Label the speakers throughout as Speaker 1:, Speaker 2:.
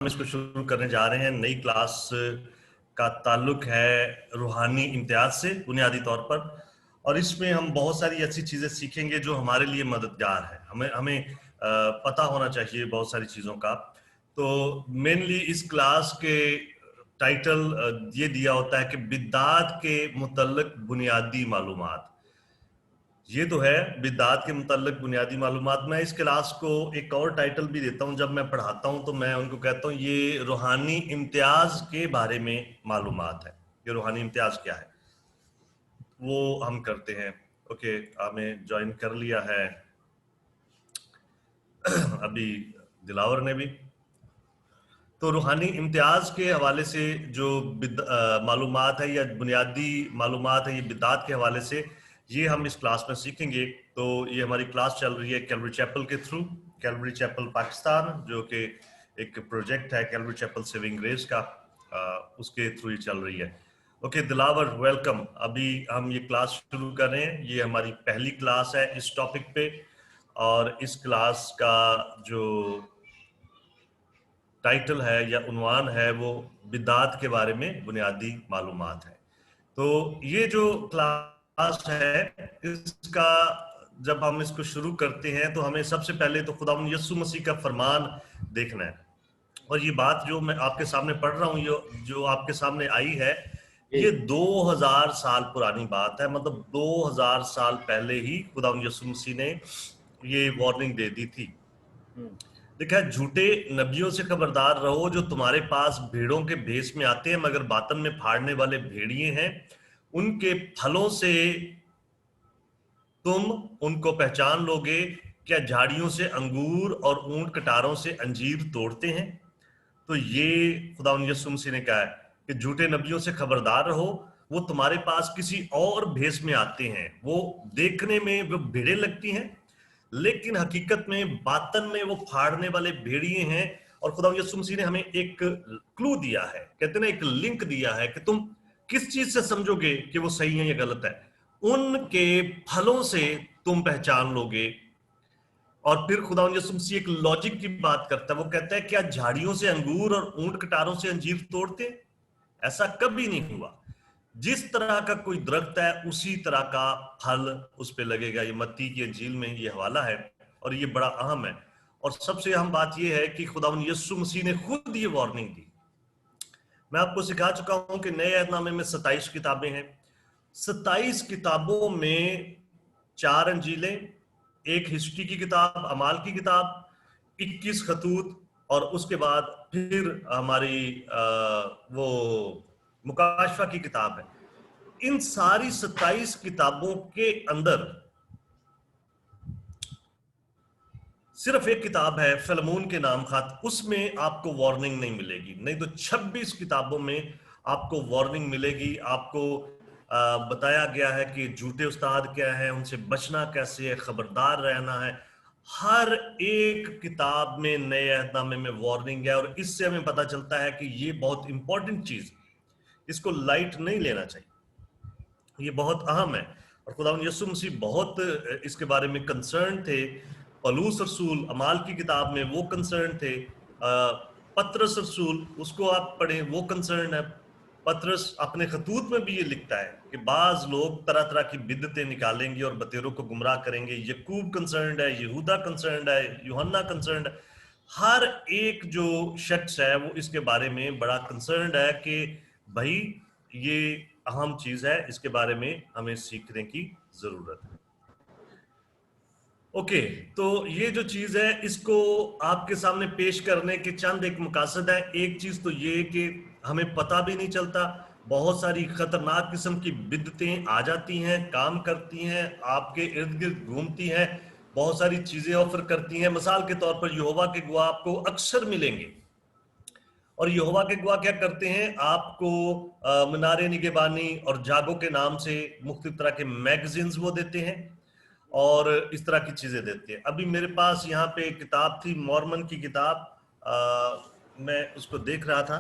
Speaker 1: हम इसको शुरू करने जा रहे हैं। नई क्लास का ताल्लुक है रूहानी इम्तियाज से बुनियादी तौर पर, और इसमें हम बहुत सारी ऐसी चीजें सीखेंगे जो हमारे लिए मददगार है। हमें हमें पता होना चाहिए बहुत सारी चीजों का। तो मेनली इस क्लास के टाइटल ये दिया होता है कि बिद्दात के मुतल्लिक बुनियादी मालूमात। ये तो है बिद्दात के मुताल्लिक बुनियादी मालूमात। मैं इस क्लास को एक और टाइटल भी देता हूँ जब मैं पढ़ाता हूँ, तो मैं उनको कहता हूँ ये रूहानी इम्तियाज के बारे में मालूमात है। ये रूहानी इम्तियाज क्या है वो हम करते हैं। ओके, हमें ज्वाइन कर लिया है अभी दिलावर ने भी। तो रूहानी इम्तियाज के हवाले से जो मालूमात है या बुनियादी मालूमात है, ये बिद्दात के हवाले से ये हम इस क्लास में सीखेंगे। तो ये हमारी क्लास चल रही है कैलवरी चैपल के थ्रू, कैलवरी चैपल पाकिस्तान, जो कि एक प्रोजेक्ट है कैलवरी चैपल सेविंग ग्रेस का, उसके थ्रू ही चल रही है। Okay Dilawar, welcome. अभी हम ये क्लास शुरू कर रहे हैं। ये हमारी पहली क्लास है इस टॉपिक पे, और इस क्लास का जो टाइटल है या उन्वान है वो बिदात के बारे में बुनियादी मालूमात है। तो ये जो क्लास है इसका जब हम इसको शुरू करते हैं तो हमें सबसे पहले तो खुदा यीशु मसीह का फरमान देखना है। और ये बात जो मैं आपके सामने पढ़ रहा हूँ, जो आपके सामने आई है, ये 2000 साल पुरानी बात है। मतलब 2000 साल पहले ही खुदा यीशु मसीह ने ये वार्निंग दे दी थी। देखा, झूठे नबियों से खबरदार रहो जो तुम्हारे पास भेड़ों के भेष में आते हैं मगर बातन में फाड़ने वाले भेड़िए हैं। उनके फलों से तुम उनको पहचान लोगे। क्या झाड़ियों से अंगूर और ऊंट कटारों से अंजीर तोड़ते हैं? तो ये खुदा यीशु मसीह ने कहा है कि झूठे नबियों से खबरदार रहो। वो तुम्हारे पास किसी और भेष में आते हैं, वो देखने में वो भेड़े लगती हैं लेकिन हकीकत में बातन में वो फाड़ने वाले भेड़िए हैं। और खुदा यीशु मसीह ने हमें एक क्लू दिया है, कहते ना एक लिंक दिया है कि तुम किस चीज से समझोगे कि वो सही है या गलत है। उनके फलों से तुम पहचान लोगे। और फिर खुदा यीशु मसीह एक लॉजिक की बात करता है। वो कहता है क्या झाड़ियों से अंगूर और ऊंट कटारों से अंजीर तोड़ते? ऐसा कभी नहीं हुआ। जिस तरह का कोई दरख्त है उसी तरह का फल उस पे लगेगा। ये मत्ती की इंजील में ये हवाला है और ये बड़ा अहम है। और सबसे अहम बात ये है कि खुदावंद यीशु मसीह ने खुद ये वार्निंग दी। मैं आपको सिखा चुका हूं कि नए अहदनामे में 27 किताबें हैं। 27 किताबों में 4 अंजीलें, एक हिस्ट्री की किताब अमाल की किताब, 21 खतूत, और उसके बाद फिर हमारी वो मुकाशफा की किताब है। इन सारी 27 किताबों के अंदर सिर्फ एक किताब है फिलमोन के नाम खात, उसमें आपको वार्निंग नहीं मिलेगी। नहीं तो 26 किताबों में आपको वार्निंग मिलेगी। आपको बताया गया है कि झूठे उस्ताद क्या है, उनसे बचना कैसे है, खबरदार रहना है। हर एक किताब में नए अहदनामे में वार्निंग है, और इससे हमें पता चलता है कि ये बहुत इंपॉर्टेंट चीज, इसको लाइट नहीं लेना चाहिए, ये बहुत अहम है। और खुदावंद यीशु मसीह बहुत इसके बारे में कंसर्न थे। पलूस रसूल अमाल की किताब में वो कंसर्न थे। पत्रस रसूल, उसको आप पढ़ें, वो कंसर्न है। पत्रस अपने खतूत में भी ये लिखता है कि बाज लोग तरह तरह की बिद्दतें निकालेंगे और बतेरों को गुमराह करेंगे। यकूब कंसर्न है, यहूदा कंसर्न है, यूहन्ना कंसर्न है। हर एक जो शख्स है वो इसके बारे में बड़ा कंसर्न है कि भाई ये अहम चीज है, इसके बारे में हमें सीखने की जरूरत है। ओके, तो ये जो चीज है इसको आपके सामने पेश करने के चंद एक मकासद है। एक चीज तो ये कि हमें पता भी नहीं चलता, बहुत सारी खतरनाक किस्म की बिद्दतें आ जाती हैं, काम करती हैं, आपके इर्द गिर्द घूमती हैं, बहुत सारी चीजें ऑफर करती हैं। मिसाल के तौर पर यहोवा के गवाह आपको अक्सर मिलेंगे, और यहोवा के गवाह क्या करते हैं, आपको मीनारे निगहबानी और जागो के नाम से मुख्तलिफ तरह के मैगजीन्स वो देते हैं और इस तरह की चीजें देते हैं। अभी मेरे पास यहाँ पे एक किताब थी, मॉर्मन की किताब, मैं उसको देख रहा था।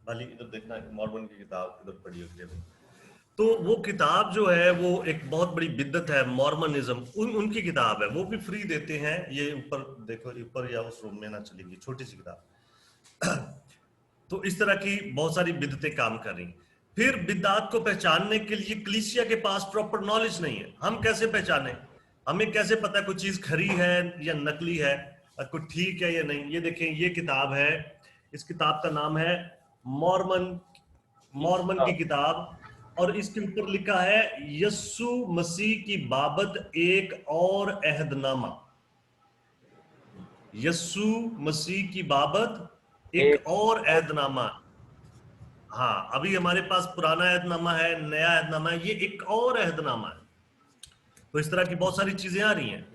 Speaker 1: भाली इधर देखना, मॉर्मन की किताब इधर पड़ी होगी। तो वो किताब जो है वो एक बहुत बड़ी बिद्दत है, मॉर्मनिज्म, उनकी किताब है, वो भी फ्री देते हैं। ये ऊपर देखो, ऊपर या उस रूम में ना चलेगी, छोटी सी किताब। तो इस तरह की बहुत सारी बिद्दतें काम कर रही। फिर बिद्दात को पहचानने के लिए कलीसिया के पास प्रॉपर नॉलेज नहीं है। हम कैसे पहचाने? हमें कैसे पता कोई चीज खरी है या नकली है, कोई ठीक है या नहीं? ये देखें, ये किताब है, इस किताब का नाम है मॉर्मन, मॉर्मन की किताब, और इसके ऊपर लिखा है यस्सु मसीह की बाबत एक और अहदनामा। यस्सु मसीह की बाबत एक और अहदनामा। हाँ, अभी हमारे पास पुराना अहदनामा है, नया अहदनामा है, ये एक और अहदनामा है। तो इस तरह की बहुत सारी चीजें आ रही हैं।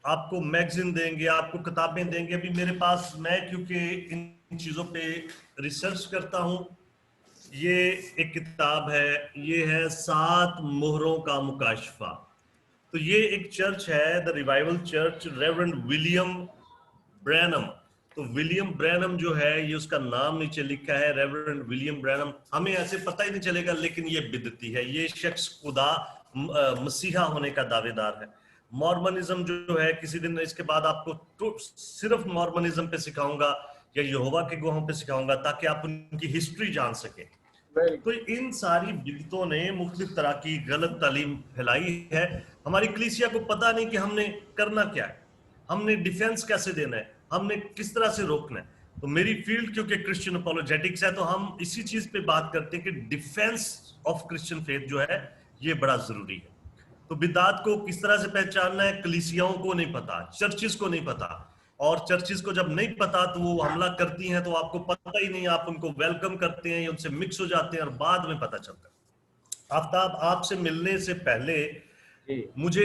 Speaker 1: आपको मैगजीन देंगे, आपको किताबें देंगे। अभी मेरे पास, मैं क्योंकि इन चीजों पे रिसर्च करता हूं, ये एक किताब है, ये है 7 मोहरों का मुकाशफा। तो ये एक चर्च है, the revival church, reverend William Branham. तो विलियम ब्रैनम जो है, ये उसका नाम नीचे लिखा है, रेवरेंड विलियम ब्रैनम। हमें ऐसे पता ही नहीं चलेगा, लेकिन ये बिदती है। ये शख्स खुदा मसीहा होने का दावेदार है। मॉर्मनिज्म जो है, किसी दिन इसके बाद आपको तो सिर्फ मॉर्मनिज्म पे सिखाऊंगा या यहोवा के गवाहों पे सिखाऊंगा, ताकि आप उनकी हिस्ट्री जान सके। तो इन सारी बिदतों ने मुख्तलिफ तरह की गलत तालीम फैलाई है। हमारी कलीसिया को पता नहीं कि हमने करना क्या है, हमने डिफेंस कैसे देना है, हमने किस तरह से रोकना है। तो मेरी फील्ड क्योंकि क्रिश्चियन अपोलोजेटिक्स है, तो हम इसी चीज पे बात करते हैं कि डिफेंस ऑफ क्रिश्चियन फेथ जो है, ये बड़ा जरूरी है। तो बिदात को किस तरह से पहचानना है, कलीसियाओं को नहीं पता, चर्चिस को नहीं पता। और चर्चिस को जब नहीं पता तो वो हमला करती हैं, तो आपको पता ही नहीं, आप उनको वेलकम करते हैं, उनसे मिक्स हो जाते हैं, और बाद में पता चलता है। आफ्ताब, आपसे मिलने से पहले मुझे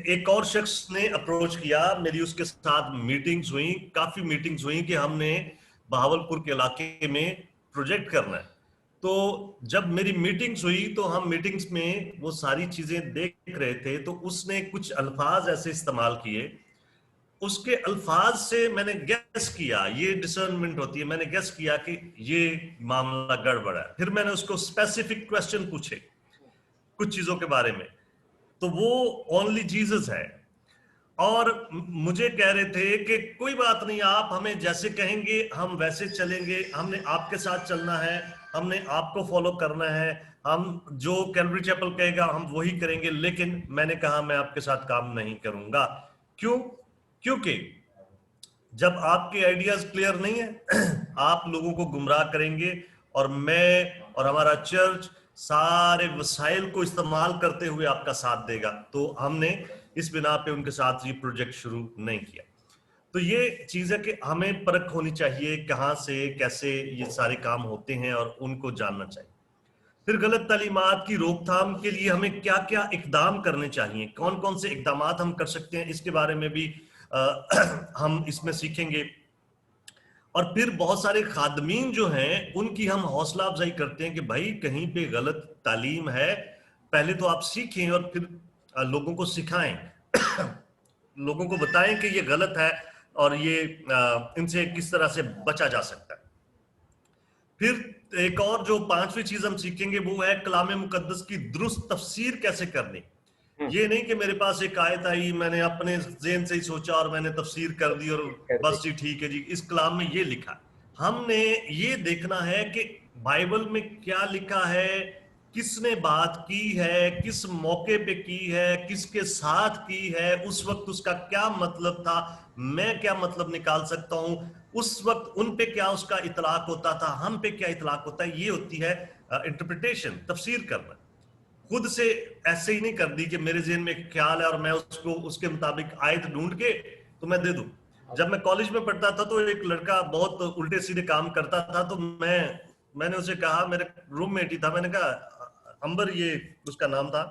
Speaker 1: एक और शख्स ने अप्रोच किया, मेरी उसके साथ मीटिंग्स हुई, काफी मीटिंग्स हुई कि हमने बहावलपुर के इलाके में प्रोजेक्ट करना है। तो जब मेरी मीटिंग्स हुई, तो हम मीटिंग्स में वो सारी चीजें देख रहे थे, तो उसने कुछ अल्फाज ऐसे इस्तेमाल किए, उसके अल्फाज से मैंने गेस किया, ये डिसर्नमेंट होती है, मैंने गेस किया कि ये मामला गड़बड़ है। फिर मैंने उसको स्पेसिफिक क्वेश्चन पूछे कुछ चीजों के बारे में, तो वो ओनली जीसस है। और मुझे कह रहे थे कि कोई बात नहीं, आप हमें जैसे कहेंगे हम वैसे चलेंगे, हमने आपके साथ चलना है, हमने आपको फॉलो करना है, हम जो कैलवरी चैपल कहेगा हम वही करेंगे। लेकिन मैंने कहा मैं आपके साथ काम नहीं करूंगा। क्यों? क्योंकि जब आपके आइडियाज क्लियर नहीं है, आप लोगों को गुमराह करेंगे, और मैं और हमारा चर्च सारे वसाइल को इस्तेमाल करते हुए आपका साथ देगा। तो हमने इस बिना पे उनके साथ ये प्रोजेक्ट शुरू नहीं किया। तो ये चीज है कि हमें परख होनी चाहिए, कहां से कैसे ये सारे काम होते हैं, और उनको जानना चाहिए। फिर गलत तालीमात की रोकथाम के लिए हमें क्या क्या इकदाम करने चाहिए, कौन कौन से इकदाम हम कर सकते हैं, इसके बारे में भी हम इसमें सीखेंगे। और फिर बहुत सारे खादमीन जो हैं, उनकी हम हौसला अफजाई करते हैं कि भाई कहीं पे गलत तालीम है, पहले तो आप सीखें और फिर लोगों को सिखाएं, लोगों को बताएं कि ये गलत है और ये इनसे किस तरह से बचा जा सकता है। फिर एक और जो 5वीं चीज हम सीखेंगे वो है कलाम मुकद्दस की दुरुस्त तफसीर कैसे करनी। ये नहीं कि मेरे पास एक आयत आई, मैंने अपने ज़हन से ही सोचा और मैंने तफसीर कर दी और बस जी ठीक है जी, इस कलाम में ये लिखा। हमने ये देखना है कि बाइबल में क्या लिखा है, किसने बात की है, किस मौके पे की है, किसके साथ की है, उस वक्त उसका क्या मतलब था, मैं क्या मतलब निकाल सकता हूं, उस वक्त उन पे क्या उसका इतलाक होता था, हम पे क्या इतलाक होता है। ये होती है इंटरप्रिटेशन, तफसीर करना। खुद से ऐसे ही नहीं कर दी कि मेरे जेहन में एक ख्याल है और मैं उसको उसके मुताबिक आयत ढूंढ के तो मैं दे दूं। जब मैं कॉलेज में पढ़ता था तो एक लड़का बहुत उल्टे सीधे काम करता था, तो मैंने उसे कहा, मेरे रूममेट ही था, मैंने कहा अंबर, ये उसका नाम था,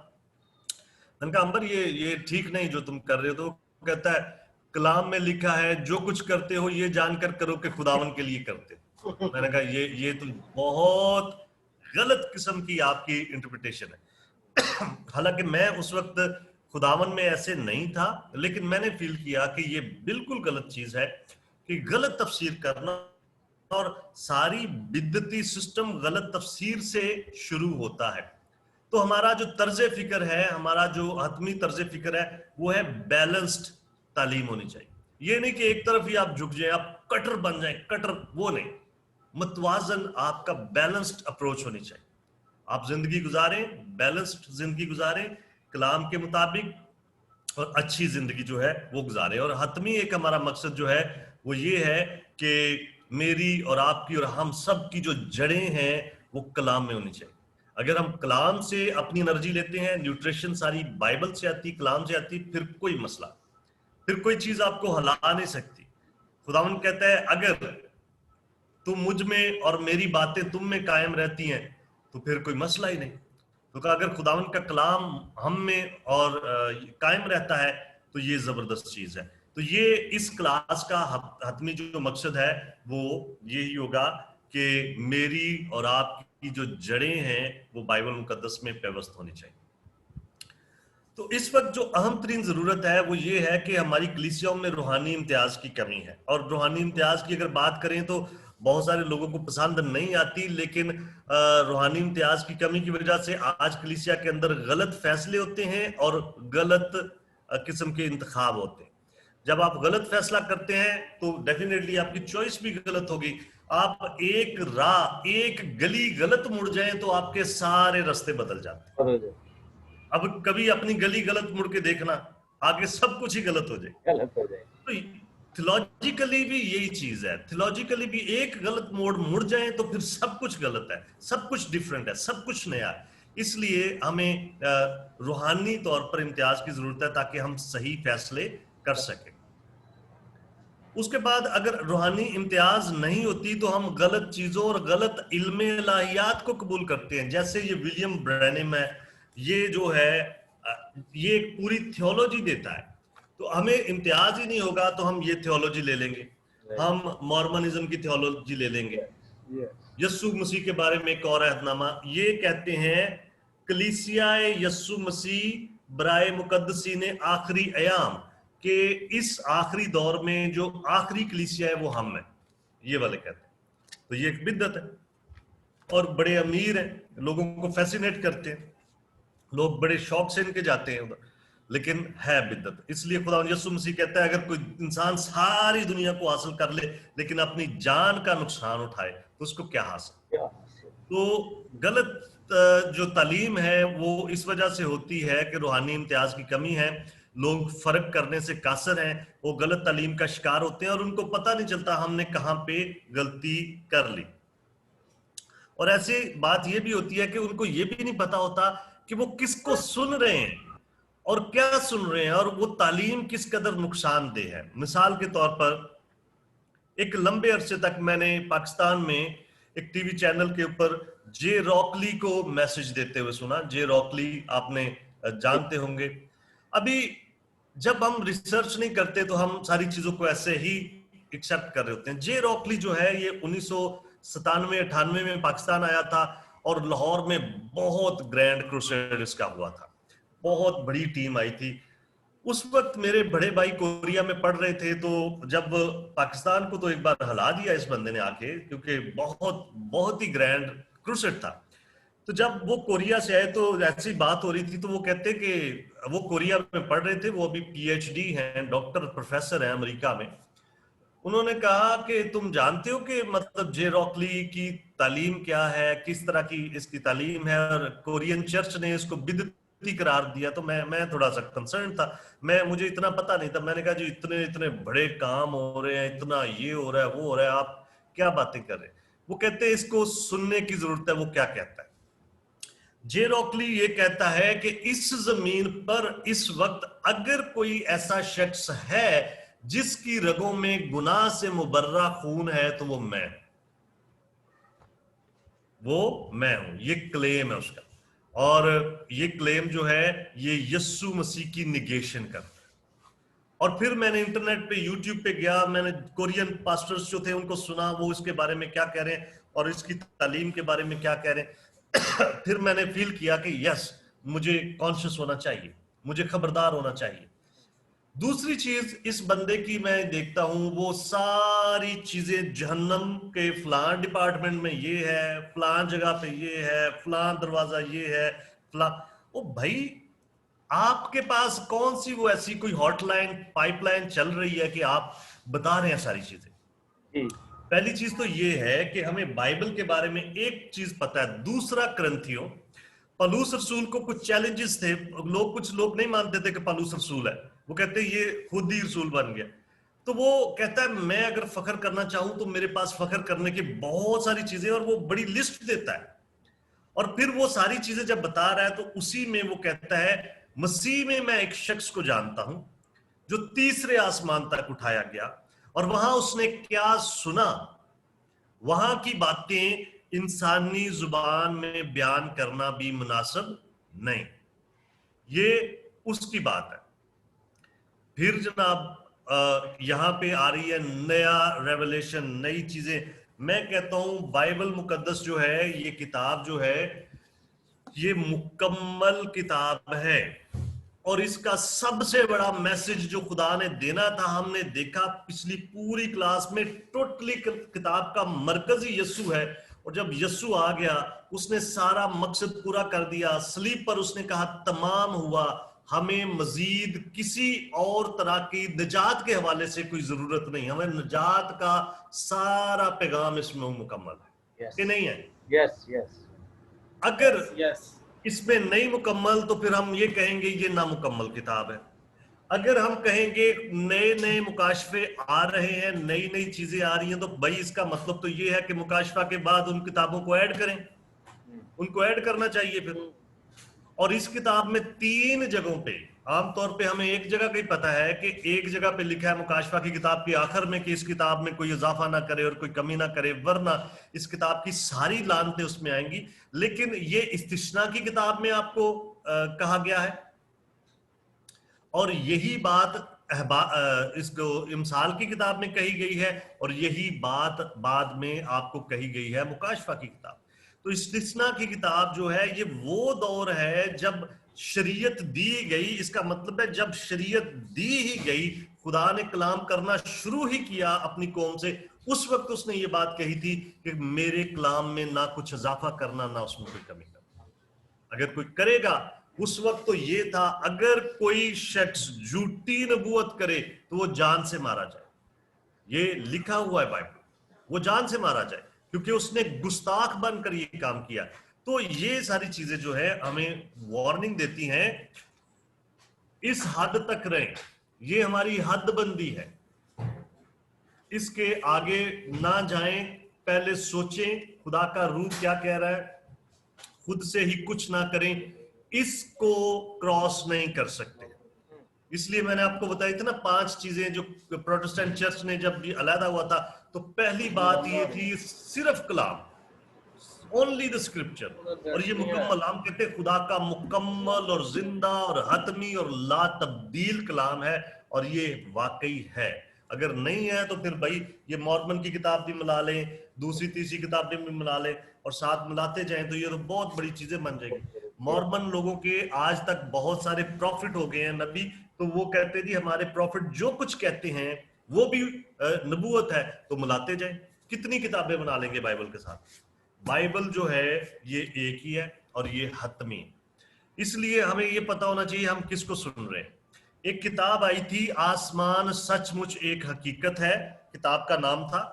Speaker 1: मैंने कहा अंबर ये ठीक नहीं जो तुम कर रहे हो। तो कहता है कलाम में लिखा है जो कुछ करते हो ये जानकर करो कि खुदावन के लिए करते हो। मैंने कहा ये तो बहुत गलत किस्म की आपकी इंटरप्रिटेशन है। हालांकि मैं उस वक्त खुदावन में ऐसे नहीं था, लेकिन मैंने फील किया कि ये बिल्कुल गलत चीज है कि गलत तफसीर करना, और सारी बिद्दती सिस्टम गलत तफसीर से शुरू होता है। तो हमारा जो तर्ज फिक्र है, हमारा जो हतमी तर्ज फिक्र है, वो है बैलेंस्ड तालीम होनी चाहिए। ये नहीं कि एक तरफ ही आप झुक जाए, आप कटर बन जाए, कटर, वो नहीं। मतवाजन आपका बैलेंस्ड अप्रोच होनी चाहिए। आप जिंदगी गुजारें, बैलेंस्ड जिंदगी गुजारें कलाम के मुताबिक, और अच्छी जिंदगी जो है वो गुजारे। और हतमी एक हमारा मकसद जो है वो ये है कि मेरी और आपकी और हम सब की जो जड़ें हैं वो कलाम में होनी चाहिए। अगर हम कलाम से अपनी एनर्जी लेते हैं, न्यूट्रिशन सारी बाइबल से आती, कलाम से आती, फिर कोई मसला, फिर कोई चीज आपको हिला नहीं सकती। खुदावंद कहता है अगर तुम मुझ में और मेरी बातें तुम में कायम रहती हैं तो फिर कोई मसला ही नहीं। तो कहा अगर खुदावंद का कलाम हम में और कायम रहता है तो ये जबरदस्त चीज है। तो ये इस क्लास का हतमी जो मकसद है वो यही होगा कि मेरी और आपकी जो जड़ें हैं वो बाइबल मुकद्दस में पेवस्त होनी चाहिए। तो इस वक्त जो अहम तरीन जरूरत है वो ये है कि हमारी कलीसियाओं में रूहानी इम्तियाज की कमी है। और रूहानी इम्तियाज की अगर बात करें तो बहुत सारे लोगों को पसंद नहीं आती, लेकिन रूहानी इम्तियाज की कमी की वजह से आज कलीसिया के अंदर गलत फैसले होते हैं और गलत किस्म के इंतखाब होते हैं। जब आप गलत फैसला करते हैं तो डेफिनेटली आपकी चॉइस भी गलत होगी। आप एक राह, एक गली गलत मुड़ जाएं तो आपके सारे रास्ते बदल जाते हैं। अब कभी अपनी गली गलत मुड़ के देखना, आगे सब कुछ ही गलत हो जाए। तो थियोलॉजिकली भी यही चीज है, थियोलॉजिकली भी एक गलत मोड़ मुड़ जाए तो फिर सब कुछ गलत है, सब कुछ डिफरेंट है, सब कुछ नया है। इसलिए हमें रूहानी तौर पर इम्तियाज की जरूरत है ताकि हम सही फैसले कर सकें। उसके बाद अगर रूहानी इम्तियाज नहीं होती तो हम गलत चीजों और गलत इल्म इलाहियात को कबूल करते हैं। जैसे ये विलियम ब्रैनम है, ये जो है ये एक पूरी थियोलॉजी देता है। तो हमें इम्तियाज ही नहीं होगा तो हम ये थियोलॉजी ले लेंगे, हम मॉर्मनिज्म की थियोलॉजी ले लेंगे। यस्सु मसीह के बारे में एक और अहदनामा ये कहते हैं, कलीसियाए यस्सु मसीह बराए मुकद्दसी ने आखिरी अयाम कि इस आखिरी दौर में जो आखिरी कलीसिया है वो हम है, ये वाले कहते हैं। तो ये एक बिद्दत है और बड़े अमीर हैं, लोगों को फैसिनेट करते हैं, लोग बड़े शौक से इनके जाते हैं उधर, लेकिन है बिद्दत। इसलिए खुदा यीशु मसीह कहता है अगर कोई इंसान सारी दुनिया को हासिल कर ले लेकिन अपनी जान का नुकसान उठाए तो उसको क्या हासिल। तो गलत जो तालीम है वो इस वजह से होती है कि रूहानी इम्तियाज की कमी है, लोग फर्क करने से कासर हैं, वो गलत तालीम का शिकार होते हैं और उनको पता नहीं चलता हमने कहां पे गलती कर ली। और ऐसी बात ये भी होती है कि उनको ये भी नहीं पता होता कि वो किसको सुन रहे हैं और क्या सुन रहे हैं और वो तालीम किस कदर नुकसानदेह है। मिसाल के तौर पर एक लंबे अरसे तक मैंने पाकिस्तान में एक टीवी चैनल के ऊपर जे रॉकली को मैसेज देते हुए सुना। जे रॉकली आपने जानते होंगे। अभी जब हम रिसर्च नहीं करते तो हम सारी चीजों को ऐसे ही एक्सेप्ट कर रहे होते हैं। जे रॉकली जो है ये 1997-98 में पाकिस्तान आया था और लाहौर में बहुत ग्रैंड क्रूसेड इसका हुआ था, बहुत बड़ी टीम आई थी। उस वक्त मेरे बड़े भाई कोरिया में पढ़ रहे थे, तो जब पाकिस्तान को तो एक बार हिला दिया इस बंदे ने आके, क्योंकि बहुत बहुत ही ग्रैंड क्रूसेड था। तो जब वो कोरिया से आए तो ऐसी बात हो रही थी, तो वो कहते कि वो कोरिया में पढ़ रहे थे, वो अभी पीएचडी हैं, डॉक्टर प्रोफेसर हैं अमेरिका में। उन्होंने कहा कि तुम जानते हो कि मतलब जे रॉकली की तालीम क्या है, किस तरह की इसकी तालीम है, और कोरियन चर्च ने इसको बिदअती करार दिया। तो मैं थोड़ा सा कंसर्न था, मुझे इतना पता नहीं था। मैंने कहा जी इतने इतने बड़े काम हो रहे हैं, इतना ये हो रहा है वो हो रहा है, आप क्या बातें कर रहे हैं। वो कहते हैं इसको सुनने की जरूरत है। वो क्या कहता है, जे रॉकली ये कहता है कि इस जमीन पर इस वक्त अगर कोई ऐसा शख्स है जिसकी रगों में गुनाह से मुबर्रा खून है तो वो मैं हूं। ये क्लेम है उसका, और ये क्लेम जो है ये यस्सु मसीह की निगेशन करता है। और फिर मैंने इंटरनेट पे यूट्यूब पे गया, मैंने कोरियन पास्टर्स जो थे उनको सुना, वो इसके बारे में क्या कह रहे हैं और इसकी तालीम के बारे में क्या कह रहे हैं। फिर मैंने फील किया कि यस, मुझे कॉन्शियस होना चाहिए, मुझे खबरदार होना चाहिए। दूसरी चीज इस बंदे की मैं देखता हूं, वो सारी चीजें जहन्नम के फलान डिपार्टमेंट में ये है, फलान जगह पे ये है, फलान दरवाजा ये है, फला। ओ भाई, आपके पास कौन सी वो ऐसी कोई हॉटलाइन पाइपलाइन चल रही है कि आप बता रहे हैं सारी चीजें? पहली चीज तो ये है कि हमें बाइबल के बारे में एक चीज पता है। दूसरा, ग्रंथियों, पलूस रसूल को कुछ चैलेंजेस थे। कुछ लोग नहीं मानते थे कि पलूस रसूल है, वो कहते ये खुद ही रसूल बन गया। तो वो कहता है मैं अगर फख्र करना चाहूं तो मेरे पास फख्र करने की बहुत सारी चीजें, और वो बड़ी लिस्ट देता है। और फिर वो सारी चीजें जब बता रहा है तो उसी में वो कहता है मसीह में मैं एक शख्स को जानता हूं जो तीसरे आसमान तक उठाया गया, और वहां उसने क्या सुना वहां की बातें इंसानी जुबान में बयान करना भी मुनासिब नहीं। ये उसकी बात है। फिर जनाब यहां पे आ रही है नया रेवलेशन, नई चीजें। मैं कहता हूं बाइबल मुकद्दस जो है, ये किताब जो है, ये मुकम्मल किताब है। और इसका सबसे बड़ा मैसेज जो खुदा ने देना था, हमने देखा पिछली पूरी क्लास में, टोटली किताब का मरकजी यस्सु है। और जब यस्सु आ गया, उसने सारा मकसद पूरा कर दिया। सलीब पर उसने कहा तमाम हुआ, हमें मजीद किसी और तरह की निजात के हवाले से कोई जरूरत नहीं, हमें निजात का सारा पैगाम इसमें मुकम्मल है। कि नहीं है?
Speaker 2: Yes yes.
Speaker 1: अगर इसमें नहीं मुकम्मल तो फिर हम ये कहेंगे ये नामुकम्मल किताब है। अगर हम कहेंगे नए नए मुकाशफे आ रहे हैं, नई नई चीजें आ रही हैं, तो भाई इसका मतलब तो ये है कि मुकाशफा के बाद उन किताबों को ऐड करें, उनको ऐड करना चाहिए फिर। और इस किताब में 3 जगहों पे, आमतौर पे हमें एक जगह का ही पता है कि एक जगह पे लिखा है मुकाशफा की किताब के आखिर में कि इस किताब में कोई इजाफा ना करे और कोई कमी ना करे, वरना इस किताब की सारी लानतें उसमें आएंगी। लेकिन ये इस्तिस्ना की किताब में आपको कहा गया है, और यही बात इसको इमसाल की किताब में कही गई है, और यही बात बाद में आपको कही गई है मुकाशफा की किताब। तो इस्तिस्ना की किताब जो है, ये वो दौर है जब शरीयत दी गई। इसका मतलब है जब शरीयत दी ही गई, खुदा ने कलाम करना शुरू ही किया अपनी कौम से, उस वक्त उसने ये बात कही थी कि मेरे कलाम में ना कुछ इजाफा करना, ना उसमें कोई कमी करना। अगर कोई करेगा, उस वक्त तो ये था, अगर कोई शख्स झूठी नबूवत करे तो वो जान से मारा जाए। ये लिखा हुआ है बाइबल, वो जान से मारा जाए, क्योंकि उसने गुस्ताख बनकर ये काम किया। तो ये सारी चीजें जो है हमें वार्निंग देती हैं, इस हद तक रहे, ये हमारी हदबंदी है, इसके आगे ना जाएं। पहले सोचें खुदा का रूह क्या कह रहा है, खुद से ही कुछ ना करें, इसको क्रॉस नहीं कर सकते। इसलिए मैंने आपको बताई थी ना 5 चीजें जो प्रोटेस्टेंट चर्च ने जब भी अलहदा हुआ था, तो पहली बात ये थी सिर्फ कलाम, ओनली द स्क्रिप्चर। और ये मुकम्मल, हम कहते हैं खुदा का मुकम्मल और जिंदा और हतमी और ला तब्दील कलाम है, और ये वाकई है। अगर नहीं है तो फिर भाई ये मॉर्मन की किताब भी मिला लें, दूसरी तीसरी किताबें भी मिला लें, और साथ मिलाते जाएं तो ये तो बहुत बड़ी चीजें बन जाएगी। मॉर्मन लोगों के आज तक बहुत सारे प्रॉफिट हो गए हैं, नबी, तो वो कहते जी हमारे प्रॉफिट जो कुछ कहते हैं वो भी नबूवत है, तो मिलाते जाएं। कितनी किताबें बना लेंगे बाइबल के साथ? बाइबल जो है ये एक ही है, और ये हतमी। इसलिए हमें ये पता होना चाहिए हम किसको सुन रहे हैं। एक किताब आई थी, आसमान सचमुच एक हकीकत है, किताब का नाम था।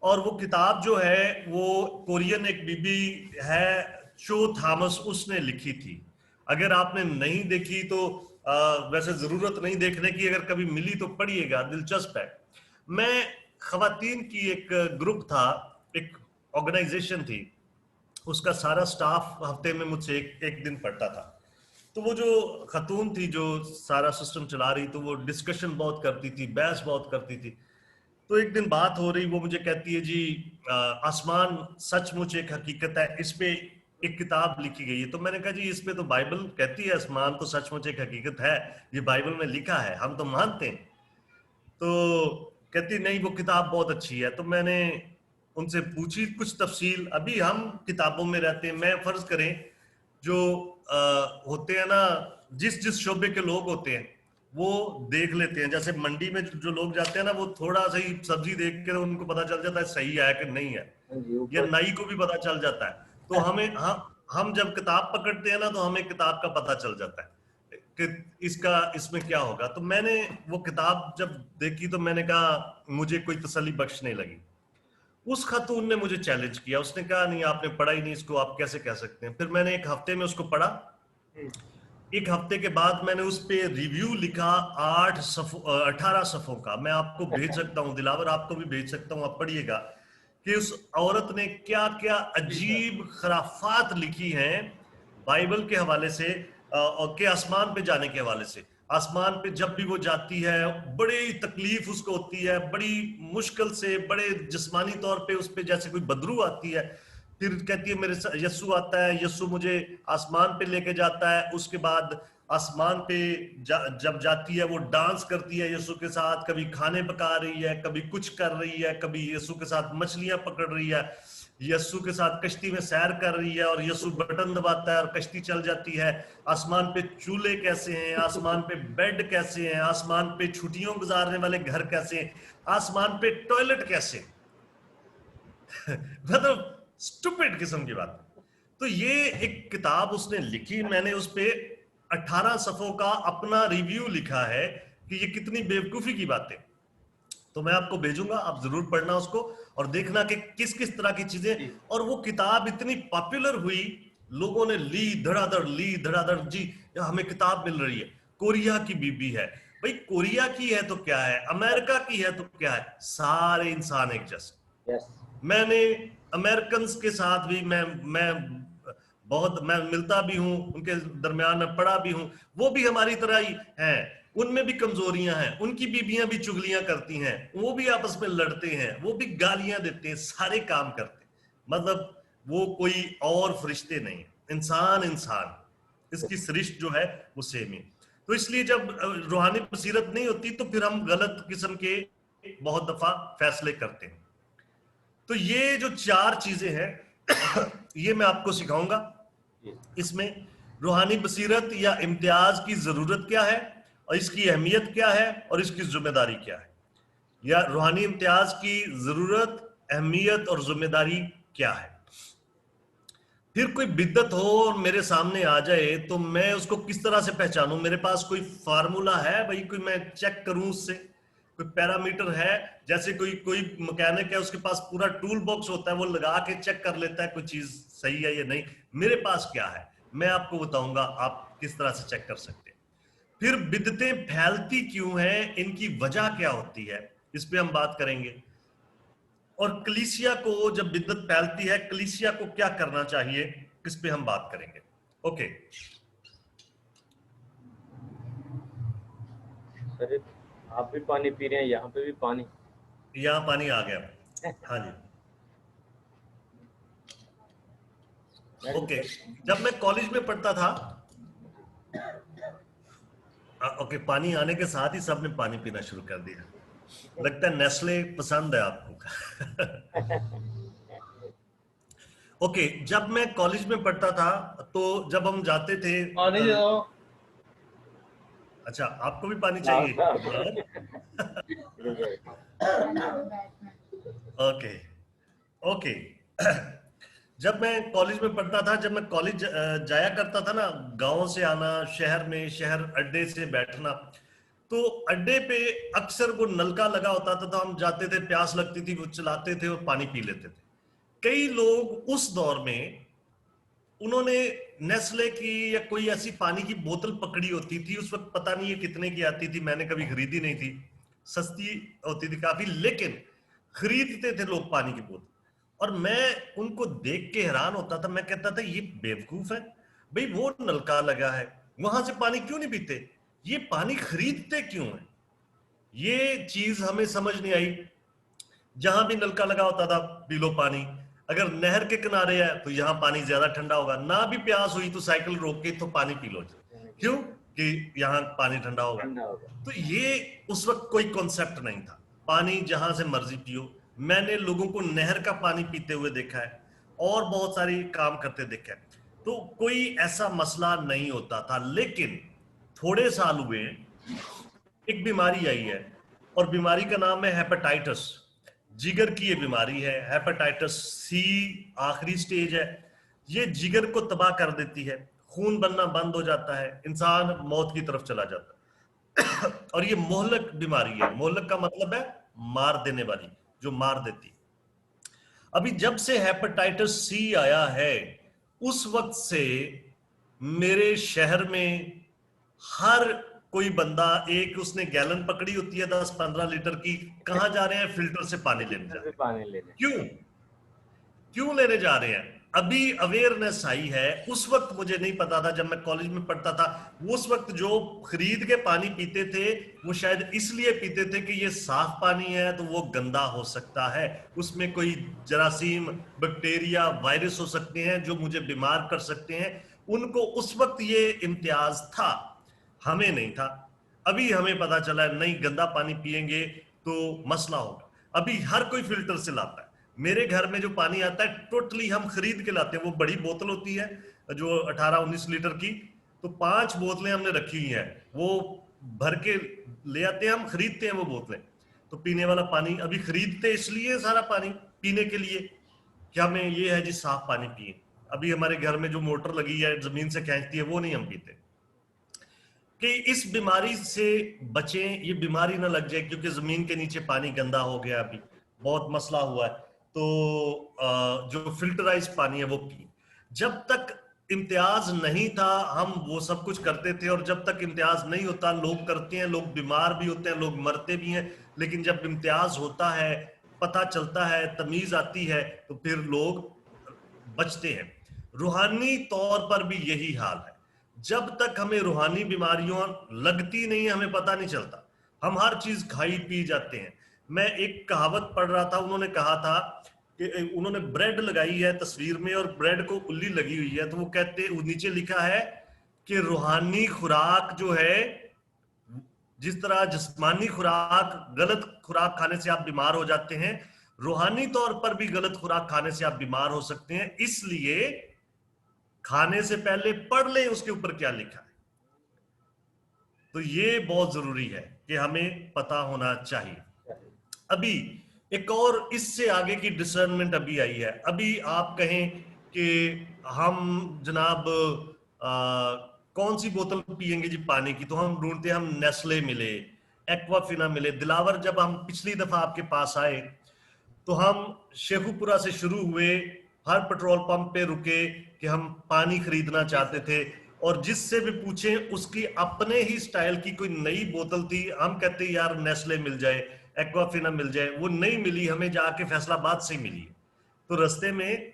Speaker 1: और वो किताब जो है वो कोरियन एक बीबी है, चो थॉमस, उसने लिखी थी। अगर आपने नहीं देखी तो वैसे जरूरत नहीं देखने की, अगर कभी मिली तो पढ़िएगा, दिलचस्प है। मैं खवातीन की एक ग्रुप था, एक ऑर्गेनाइजेशन थी, उसका सारा स्टाफ हफ्ते में मुझसे एक दिन पढ़ता था। तो वो जो खतून थी जो सारा सिस्टम चला रही, तो वो डिस्कशन बहुत करती थी, बहस बहुत करती थी। तो एक दिन बात हो रही, वो मुझे कहती है जी आसमान सचमुच एक हकीकत है, इस पे एक किताब लिखी गई है। तो मैंने कहा जी इस पे तो बाइबल कहती है आसमान तो सचमुच एक हकीकत है, ये बाइबल में लिखा है, हम तो मानते हैं। तो कहती नहीं वो किताब बहुत अच्छी है। तो मैंने उनसे पूछी कुछ तफसील। अभी हम किताबों में रहते हैं, मैं फर्ज करें जो होते हैं ना, जिस जिस शोबे के लोग होते हैं वो देख लेते हैं। जैसे मंडी में जो लोग जाते हैं ना, वो थोड़ा सा ही सब्जी देख के उनको पता चल जाता है सही है कि नहीं है, या नाई को भी पता चल जाता है। तो हमें हम जब किताब पकड़ते हैं ना तो हमें किताब का पता चल जाता है कि इसमें क्या होगा। तो मैंने वो किताब जब देखी तो मैंने कहा मुझे कोई तसल्ली बख्श नहीं लगी। उस खातून ने मुझे चैलेंज किया, उसने कहा नहीं आपने पढ़ा ही नहीं इसको, आप कैसे कह सकते हैं। फिर मैंने एक हफ्ते में उसको पढ़ा। एक हफ्ते के बाद मैंने उस पे रिव्यू लिखा 18 सफ़ों का। मैं आपको भेज सकता हूँ दिलावर, आपको भी भेज सकता हूँ, आप पढ़िएगा कि उस औरत ने क्या क्या अजीब खराफात लिखी हैं बाइबल के हवाले से और के आसमान पे जाने के हवाले से। आसमान पे जब भी वो जाती है बड़ी तकलीफ उसको होती है, बड़ी मुश्किल से, बड़े जिस्मानी तौर पे उस पे जैसे कोई बदरू आती है। फिर कहती है मेरे यस्सु आता है, यस्सु मुझे आसमान पे लेके जाता है। उसके बाद आसमान पे जब जाती है वो डांस करती है यीशु के साथ, कभी खाने पका रही है, कभी कुछ कर रही है, कभी यीशु के साथ मछलियां पकड़ रही है, यीशु के साथ कश्ती में सैर कर रही है और यीशु बटन दबाता है और कश्ती चल जाती है। आसमान पे चूल्हे कैसे हैं, आसमान पे बेड कैसे हैं, आसमान पे छुट्टियों गुजारने वाले घर कैसे हैं, आसमान पे टॉयलेट कैसे मतलब स्टूपिड किस्म की बात। तो ये एक किताब उसने लिखी, मैंने उस पे 18 सफ़ों का अपना रिव्यू लिखा है कि ये कितनी बेवकूफी की बातें। तो मैं आपको भेजूंगा, आप जरूर पढ़ना उसको और देखना कि किस किस तरह की चीजें। और वो किताब इतनी पॉपुलर हुई, लोगों ने ली धड़ाधड़ जी हमें किताब मिल रही है। कोरिया की बीबी है, भाई कोरिया की है तो क्या है, अमेरिका की है तो क्या है, सारे इंसान एक जैसे। मैंने अमेरिकन के साथ भी मैं बहुत मैं मिलता भी हूं, उनके दरमियान में पढ़ा भी हूं, वो भी हमारी तरह ही हैं, उनमें भी कमजोरियां हैं, उनकी बीबियां भी चुगलियां करती हैं, वो भी आपस में लड़ते हैं, वो भी गालियां देते हैं, सारे काम करते हैं। मतलब वो कोई और फरिश्ते नहीं, इंसान इंसान, इसकी सृष्टि जो है वो सेम ही। तो इसलिए जब रूहानी बसीरत नहीं होती तो फिर हम गलत किस्म के बहुत दफा फैसले करते हैं। तो ये जो 4 चीजें हैं ये मैं आपको सिखाऊंगा। इसमें रूहानी बसीरत या इम्तियाज की जरूरत क्या है और इसकी अहमियत क्या है और इसकी जिम्मेदारी क्या है, या रूहानी इम्तियाज की जरूरत, अहमियत और जिम्मेदारी क्या है। फिर कोई बिद्दत हो और मेरे सामने आ जाए तो मैं उसको किस तरह से पहचानूं। मेरे पास कोई फार्मूला है भाई, कोई मैं चेक करूं उससे, कोई पैरामीटर है। जैसे कोई कोई मैकेनिक है, उसके पास पूरा टूल बॉक्स होता है, वो लगा के चेक कर लेता है कोई चीज सही है या नहीं। मेरे पास क्या है मैं आपको बताऊंगा, आप किस तरह से चेक कर सकते हैं। फिर बिद्दतें फैलती क्यों हैं, इनकी वजह क्या होती है, इस पे हम बात करेंगे। और कलीसिया को जब बिद्दत फैलती है, कलीसिया को क्या करना चाहिए, इस पे हम बात करेंगे। ओके
Speaker 2: अरे आप भी पानी पी रहे हैं, यहाँ पे भी पानी,
Speaker 1: यहाँ पानी आ गया। हाँ जी ओके। जब मैं कॉलेज में पढ़ता था, ओके पानी आने के साथ ही सबने पानी पीना शुरू कर दिया। लगता है नेस्ले पसंद है आपको ओके जब मैं कॉलेज में पढ़ता था तो जब हम जाते थे
Speaker 2: पानी दे दो।
Speaker 1: अच्छा आपको भी पानी चाहिए ओके ओके जब मैं कॉलेज में पढ़ता था, जब मैं कॉलेज जाया करता था ना, गांव से आना शहर में, शहर अड्डे से बैठना, तो अड्डे पे अक्सर वो नलका लगा होता था, तो हम जाते थे, प्यास लगती थी, वो चलाते थे और पानी पी लेते थे। कई लोग उस दौर में उन्होंने नेस्ले की या कोई ऐसी पानी की बोतल पकड़ी होती थी, उस वक्त पता नहीं ये कितने की आती थी, मैंने कभी खरीदी नहीं थी, सस्ती होती थी काफी, लेकिन खरीदते थे लोग पानी की बोतल। और मैं उनको देख के हैरान होता था, मैं कहता था ये बेवकूफ है भाई, वो नलका लगा है, वहां से पानी क्यों नहीं पीते, ये पानी खरीदते क्यों है। ये चीज हमें समझ नहीं आई। जहां भी नलका लगा होता था पी लो पानी, अगर नहर के किनारे है तो यहाँ पानी ज्यादा ठंडा होगा, ना भी प्यास हुई तो साइकिल रोक के तो पानी पी लो, क्यों कि यहाँ पानी ठंडा होगा। तो ये उस वक्त कोई कॉन्सेप्ट नहीं था, पानी जहां से मर्जी पियो। मैंने लोगों को नहर का पानी पीते हुए देखा है और बहुत सारी काम करते देखा है, तो कोई ऐसा मसला नहीं होता था। लेकिन थोड़े साल हुए, एक बीमारी आई है और बीमारी का नाम है हेपेटाइटिस। जिगर की ये बीमारी है, हेपेटाइटिस सी आखिरी स्टेज है। ये जिगर को तबाह कर देती है, खून बनना बंद हो जाता है, इंसान मौत की तरफ चला जाता है। और ये मोहलक बीमारी है। मोहलक का मतलब है मार देने वाली, जो मार देती। अभी जब से हेपेटाइटिस सी आया है, उस वक्त से मेरे शहर में हर कोई बंदा, एक उसने गैलन पकड़ी होती है 10-15 लीटर की, कहां जा रहे हैं? फिल्टर से पानी लेने जा
Speaker 2: फिल्टर
Speaker 1: रहे
Speaker 2: से
Speaker 1: हैं।
Speaker 2: पानी लेने।
Speaker 1: क्यों? क्यों लेने जा रहे हैं? अभी अवेयरनेस आई है। उस वक्त मुझे नहीं पता था, जब मैं कॉलेज में पढ़ता था, उस वक्त जो खरीद के पानी पीते थे वो शायद इसलिए पीते थे कि ये साफ पानी है तो वो गंदा हो सकता है, उसमें कोई जरासीम, बैक्टीरिया, वायरस हो सकते हैं जो मुझे बीमार कर सकते हैं। उनको उस वक्त ये इम्तियाज था, हमें नहीं था। अभी हमें पता चला है नहीं, गंदा पानी पिएंगे तो मसला होगा। अभी हर कोई फिल्टर से लाता है। मेरे घर में जो पानी आता है टोटली हम खरीद के लाते हैं। वो बड़ी बोतल होती है जो 18-19 लीटर की, तो 5 बोतलें हमने रखी हुई हैं, वो भर के ले आते हैं, हम खरीदते हैं वो बोतलें। तो पीने वाला पानी अभी खरीदते इसलिए सारा पानी पीने के लिए कि हमें ये है जी साफ पानी पिए। अभी हमारे घर में जो मोटर लगी है जमीन से खींचती है, वो नहीं हम पीते। कि इस बीमारी से बचें, ये बीमारी ना लग जाए, क्योंकि जमीन के नीचे पानी गंदा हो गया, अभी बहुत मसला हुआ है। तो जो फिल्टराइज पानी है वो पिए। जब तक इम्तियाज नहीं था हम वो सब कुछ करते थे, और जब तक इम्तियाज नहीं होता लोग करते हैं, लोग बीमार भी होते हैं, लोग मरते भी हैं। लेकिन जब इम्तियाज होता है, पता चलता है, तमीज आती है, तो फिर लोग बचते हैं। रूहानी तौर पर भी यही हाल है। जब तक हमें रूहानी बीमारियों लगती नहीं, हमें पता नहीं चलता, हम हर चीज खाई पी जाते हैं। मैं एक कहावत पढ़ रहा था, उन्होंने कहा था कि उन्होंने ब्रेड लगाई है तस्वीर में और ब्रेड को उल्ली लगी हुई है, तो वो कहते, नीचे लिखा है कि रूहानी खुराक जो है, जिस तरह जिस्मानी खुराक, गलत खुराक खाने से आप बीमार हो जाते हैं, रूहानी तौर पर भी गलत खुराक खाने से आप बीमार हो सकते हैं। इसलिए खाने से पहले पढ़ लें उसके ऊपर क्या लिखा है। तो ये बहुत जरूरी है कि हमें पता होना चाहिए। अभी एक और इससे आगे की डिसर्नमेंट अभी आई है। अभी आप कहें कि हम जनाब कौन सी बोतल पियेंगे जी पानी की, तो हम ढूंढते हैं, हम नेस्ले मिले, एक्वाफिना मिले। दिलावर जब हम पिछली दफा आपके पास आए तो हम शेखुपुरा से शुरू हुए, हर पेट्रोल पंप पे रुके कि हम पानी खरीदना चाहते थे, और जिससे भी पूछे उसकी अपने ही स्टाइल की कोई नई बोतल थी। हम कहते यार नेस्ले मिल जाए, एक्वाफिना मिल जाए, वो नहीं मिली, हमें जाके फैसलाबाद से मिली। तो रास्ते में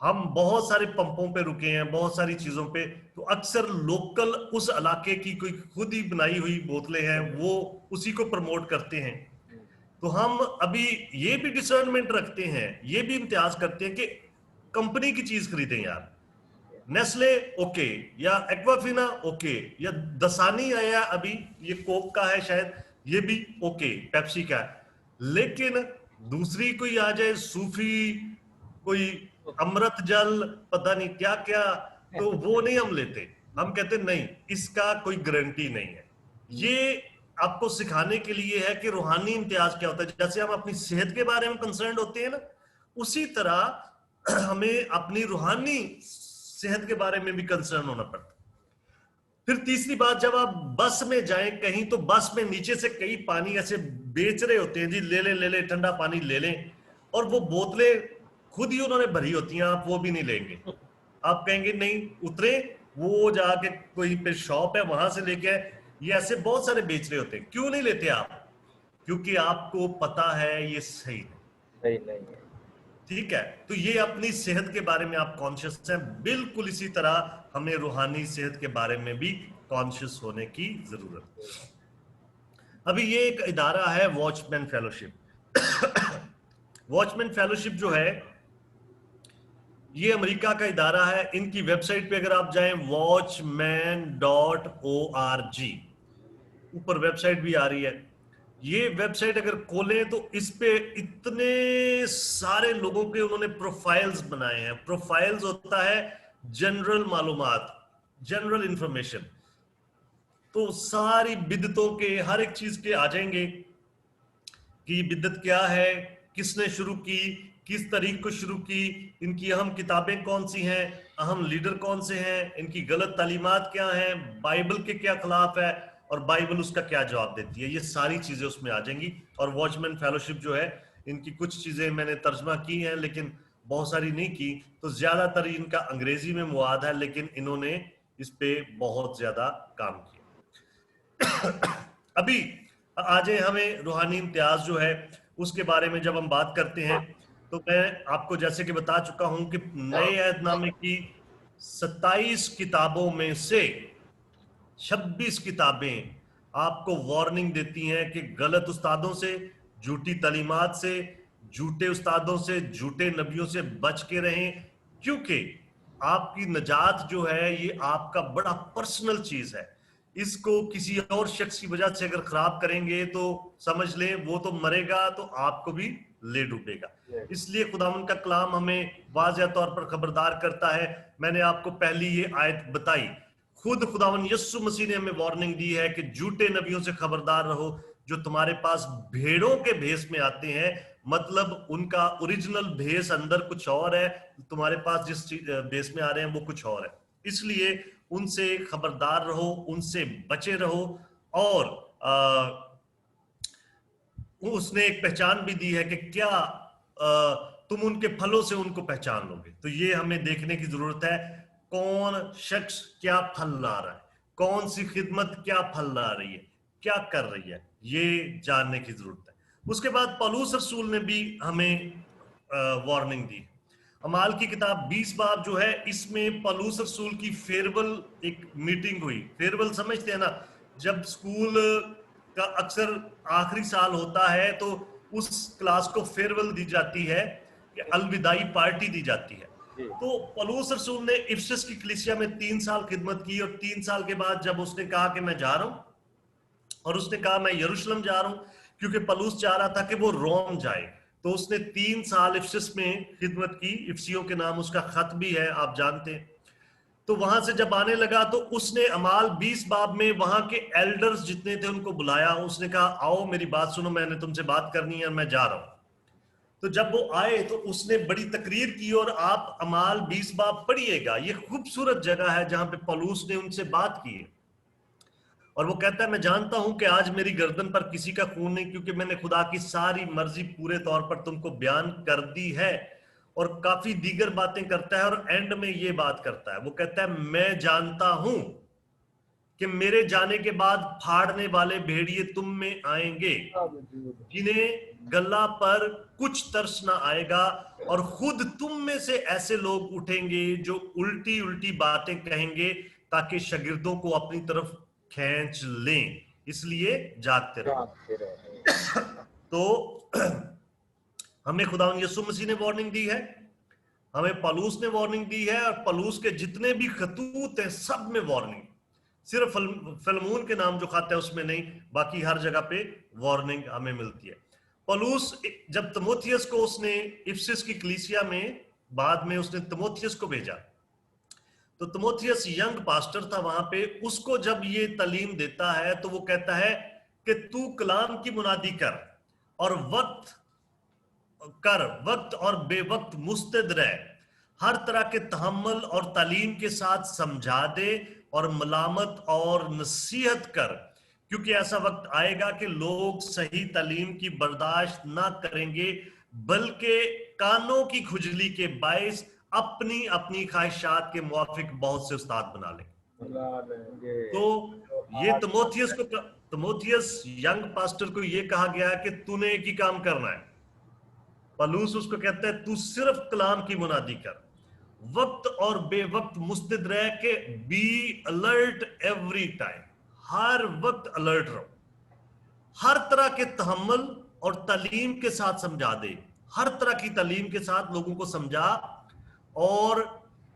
Speaker 1: हम बहुत सारे पंपों पे रुके हैं, बहुत सारी चीजों पे, तो अक्सर लोकल उस इलाके की कोई खुद ही बनाई हुई बोतलें हैं, वो उसी को प्रमोट करते हैं। तो हम अभी ये भी डिसर्नमेंट रखते हैं, ये भी इम्तियाज करते हैं कि कंपनी की चीज खरीदें यार। नेस्ले ओके, या एक्वाफिना ओके, या दसानी आया अभी, ये कोक का है शायद, ये भी ओके, पेप्सी का है। लेकिन दूसरी कोई आ जाए, सूफी, कोई अमृत जल, पता नहीं क्या क्या, तो वो नहीं हम लेते। हम कहते नहीं, इसका कोई गारंटी नहीं है। ये आपको सिखाने के लिए है कि रूहानी इम्तियाज क्या होता है। जैसे हम अपनी सेहत के बारे में कंसर्न होते हैं ना, उसी तरह हमें अपनी रूहानी सेहत के बारे में भी कंसर्न होना पड़ता है। फिर तीसरी बात, जब आप बस में जाएं कहीं, तो बस में नीचे से कई पानी ऐसे बेच रहे होते हैं जी, ले ले ठंडा पानी ले लें, और वो बोतलें खुद ही उन्होंने भरी होती हैं, आप वो भी नहीं लेंगे। आप कहेंगे नहीं उतरे, वो जाके कोई पे शॉप है वहां से लेके आए। ये ऐसे बहुत सारे बेच रहे होते हैं। क्यों नहीं लेते आप? क्योंकि आपको पता है ये सही नहीं।
Speaker 2: सही नहीं है।
Speaker 1: ठीक है, तो ये अपनी सेहत के बारे में आप कॉन्शियस हैं। बिल्कुल इसी तरह हमें रूहानी सेहत के बारे में भी कॉन्शियस होने की जरूरत है। अभी ये एक इदारा है वॉचमैन फेलोशिप। वॉचमैन फेलोशिप जो है, ये अमेरिका का इदारा है। इनकी वेबसाइट पे अगर आप जाएं, watchman.org, ऊपर वेबसाइट भी आ रही है। ये वेबसाइट अगर खोलें तो इस पे इतने सारे लोगों के उन्होंने प्रोफाइल्स बनाए हैं। प्रोफाइल्स होता है जनरल मालूमात, जनरल इंफॉर्मेशन। तो सारी बिदतों के, हर एक चीज के आ जाएंगे कि बिदत क्या है, किसने शुरू की, किस तरीक को शुरू की, इनकी अहम किताबें कौन सी हैं, अहम लीडर कौन से हैं, इनकी गलत तालीमात क्या हैं, बाइबल के क्या खिलाफ है और बाइबल उसका क्या जवाब देती है, ये सारी चीजें उसमें आ जाएंगी। और वॉचमैन फेलोशिप जो है, इनकी कुछ चीजें मैंने तर्जमा की हैं लेकिन बहुत सारी नहीं की, तो ज्यादातर इनका अंग्रेजी में मुआद है, लेकिन इन्होंने इस पे बहुत ज्यादा काम किया। अभी आज हमें रूहानी इम्तियाज जो है उसके बारे में जब हम बात करते हैं, तो मैं आपको जैसे कि बता चुका हूं कि नए अहदनामे की 27 किताबों में से 26 किताबें आपको वार्निंग देती हैं कि गलत उस्तादों से, झूठी तालीमात से, झूठे उस्तादों से, झूठे नबियों से बच के रहें, क्योंकि आपकी नजात जो है ये आपका बड़ा पर्सनल चीज है। इसको किसी और शख्स की वजह से अगर खराब करेंगे तो समझ लें वो तो मरेगा तो आपको भी ले डूबेगा। इसलिए खुदावंद का कलाम हमें वाज़ेह तौर पर खबरदार करता है। मैंने आपको पहली ये आयत बताई, खुद खुदावन यीशु मसीह ने हमें वार्निंग दी है कि झूठे नबियों से खबरदार रहो, जो तुम्हारे पास भेड़ों के भेष में आते हैं, मतलब उनका ओरिजिनल भेष अंदर कुछ और है, तुम्हारे पास जिस भेष में आ रहे हैं वो कुछ और है। इसलिए उनसे खबरदार रहो, उनसे बचे रहो। और उसने एक पहचान भी दी है कि क्या तुम उनके फलों से उनको पहचान लोगे। तो ये हमें देखने की जरूरत है, कौन शख्स क्या फल ला रहा है, कौन सी खिदमत क्या फल ला रही है, क्या कर रही है, ये जानने की जरूरत है। उसके बाद पौलुस रसूल ने भी हमें वार्निंग दी। अमाल की किताब 20 बाब जो है, इसमें पौलुस रसूल की फेयरवेल एक मीटिंग हुई। फेयरवेल समझते हैं ना, जब स्कूल का अक्सर आखिरी साल होता है तो उस क्लास को फेयरवेल दी जाती है, अलविदाई पार्टी दी जाती है। तो पौलुस रसूल ने इफिसस की कलीसिया में 3 साल खिदमत की, और 3 साल के बाद जब उसने कहा कि मैं जा रहा हूं, और उसने कहा मैं यरूशलेम जा रहा हूं, क्योंकि पौलुस चाह रहा था कि वो रोम जाए, तो उसने 3 साल इफिसस में खिदमत की। इफिसियों के नाम उसका खत भी है, आप जानते हैं। तो वहां से जब आने लगा तो उसने अमाल 20 बाब में वहां के एल्डर्स जितने थे उनको बुलाया, उसने कहा आओ मेरी बात सुनो, मैंने तुमसे बात करनी है, मैं जा रहा हूं। तो जब वो आए तो उसने बड़ी तकरीर की, और आप अमाल 20 बाब पढ़िएगा, ये खूबसूरत जगह है जहां पे पौलुस ने उनसे बात की है। और वो कहता है मैं जानता हूं कि आज मेरी गर्दन पर किसी का खून नहीं, क्योंकि मैंने खुदा की सारी मर्जी पूरे तौर पर तुमको बयान कर दी है। और काफी दीगर बातें करता है, और एंड में ये बात करता है, वो कहता है मैं जानता हूं कि मेरे जाने के बाद फाड़ने वाले भेड़िए तुम में आएंगे, जिन्हें गला पर कुछ तरस ना आएगा, और खुद तुम में से ऐसे लोग उठेंगे जो उल्टी उल्टी बातें कहेंगे, ताकि शागिर्दों को अपनी तरफ खींच लें, इसलिए जागते रहो। तो हमें खुदावंद यीशु मसीह ने वार्निंग दी है, हमें पौलुस ने वार्निंग दी है, और पौलुस के जितने भी खतूत हैं सब में वार्निंग, सिर्फ फिलमून के नाम जो खाता है उसमें नहीं, बाकी हर जगह पे वार्निंग हमें मिलती है। पौलुस जब तिमोथियस को उसने इफिसस की कलीसिया में, बाद में उसने तिमोथियस को भेजा, तो तिमोथियस यंग पास्टर था वहां पे, उसको जब ये तालीम देता है तो वो कहता है कि तू कलाम की मुनादी कर, और वक्त और बेवक्त मुस्तैद रह, हर तरह के तहम्मुल और तालीम के साथ समझा दे, और मलामत और नसीहत कर, क्योंकि ऐसा वक्त आएगा कि लोग सही तालीम की बर्दाश्त ना करेंगे, बल्कि कानों की खुजली के बायस अपनी अपनी ख्वाहिशात के मुआफिक बहुत से उस्ताद बना लेंगे। तो ये तिमोथियस यंग पास्टर को ये कहा गया है कि तूने एक ही काम करना है। पौलुस उसको कहता है तू सिर्फ कलाम की मुनादी कर, वक्त और बेवक्त मुस्तैद रह के, बी अलर्ट एवरी टाइम, हर वक्त अलर्ट रहो, हर तरह के तहम्मुल और तालीम के साथ समझा दे, हर तरह की तालीम के साथ लोगों को समझा, और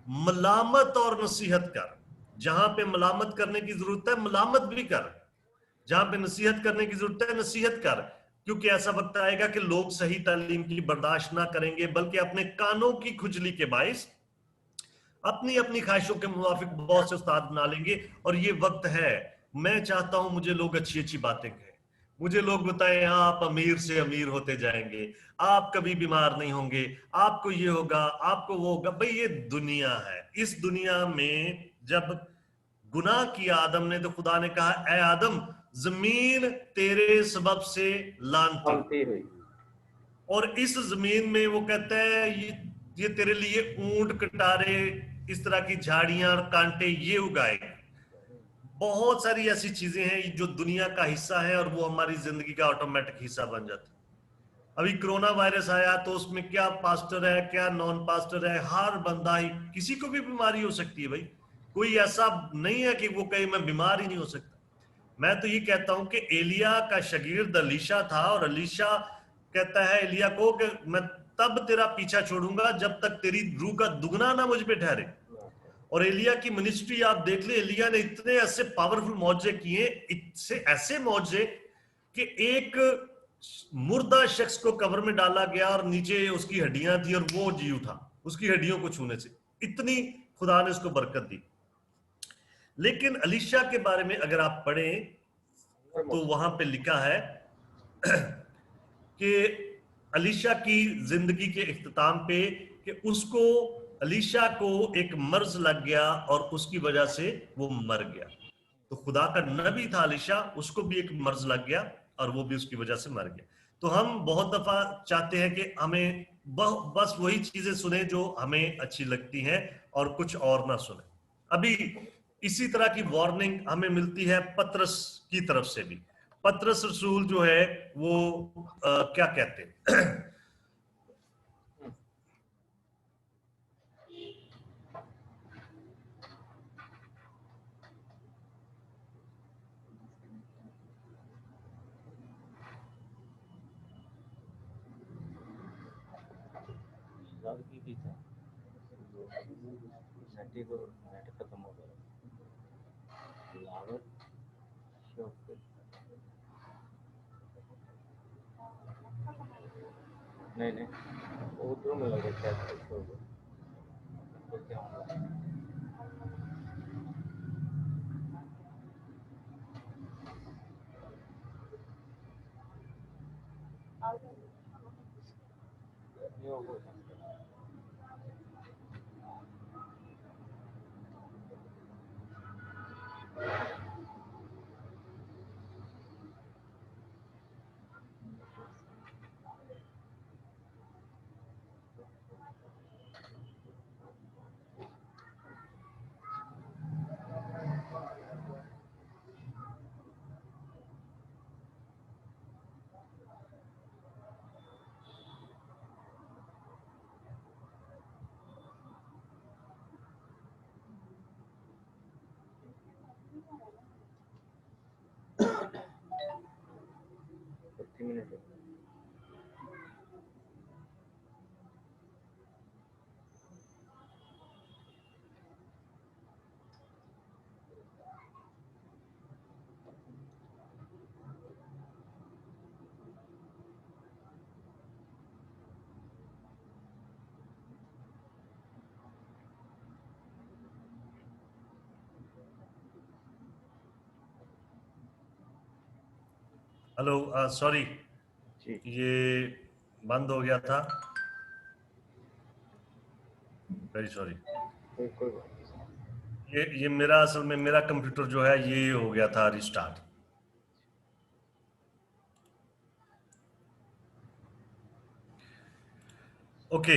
Speaker 1: मलामत और नसीहत कर, जहां पे मलामत करने की जरूरत है मलामत भी कर, जहां पे नसीहत करने की जरूरत है नसीहत कर, क्योंकि ऐसा वक्त आएगा कि लोग सही तालीम की बर्दाश्त ना करेंगे, बल्कि अपने कानों की खुजली के बायस अपनी अपनी ख्वाहिशों के मुताबिक बहुत से उस्ताद बना लेंगे। और ये वक्त है, मैं चाहता हूं मुझे लोग अच्छी अच्छी बातें कहें, मुझे लोग बताएं हाँ आप अमीर से अमीर होते जाएंगे, आप कभी बीमार नहीं होंगे, आपको ये होगा, आपको वो होगा। भाई ये दुनिया है। इस दुनिया में जब गुनाह किया आदम ने तो खुदा ने कहा ए आदम, जमीन तेरे सबब से लानती,
Speaker 2: शांति हुई।
Speaker 1: और इस जमीन में वो कहता है ये तेरे लिए ऊंट कटारे, इस तरह की झाड़ियां और कांटे ये उगाएगा। बहुत सारी ऐसी चीजें हैं जो दुनिया का हिस्सा है और वो हमारी जिंदगी का ऑटोमेटिक हिस्सा बन जाती है। अभी कोरोना वायरस आया तो उसमें क्या पास्टर है क्या नॉन पास्टर है, हर बंदा ही, किसी को भी बीमारी हो सकती है भाई। कोई ऐसा नहीं है कि वो कहे मैं बीमार ही नहीं हो सकता। मैं तो ये कहता हूं कि एलिया का शागिर्द अलीशा था, और अलीशा कहता है एलिया को कि मैं तब तेरा पीछा छोड़ूंगा जब तक तेरी रूह का दुगना ना मुझ पे ठहरे। और एलिया की मिनिस्ट्री आप देख ले, एलिया ने इतने ऐसे पावरफुल मौजे किए, इतने ऐसे मौजे कि एक मुर्दा शख्स को कब्र में डाला गया और नीचे उसकी हड्डियां थी और वो जी उठा उसकी हड्डियों को छूने से। इतनी खुदा ने उसको बरकत दी। लेकिन अलीशा के बारे में अगर आप पढ़ें तो वहां पे लिखा है कि अलीशा की जिंदगी के इख्तिताम पे कि उसको, अलीशा को एक मर्ज लग गया और उसकी वजह से वो मर गया। तो खुदा का नबी था अलीशा, उसको भी एक मर्ज लग गया और वो भी उसकी वजह से मर गया। तो हम बहुत दफा चाहते हैं कि हमें बस वही चीजें सुने जो हमें अच्छी लगती हैं और कुछ और ना सुने। अभी इसी तरह की वार्निंग हमें मिलती है पतरस की तरफ से भी। पतरस रसूल जो है वो क्या कहते हैं
Speaker 2: की था नेट खत्म हो गया, लागत शौक नहीं वो उधर में लगा शायद तो क्या होगा। ये होगा। मिनट
Speaker 1: हेलो, सॉरी
Speaker 2: जी।
Speaker 1: ये बंद हो गया था, वेरी सॉरी।
Speaker 2: कोई बात नहीं।
Speaker 1: ये मेरा असल में मेरा कंप्यूटर जो है ये हो गया था रिस्टार्ट। ओके,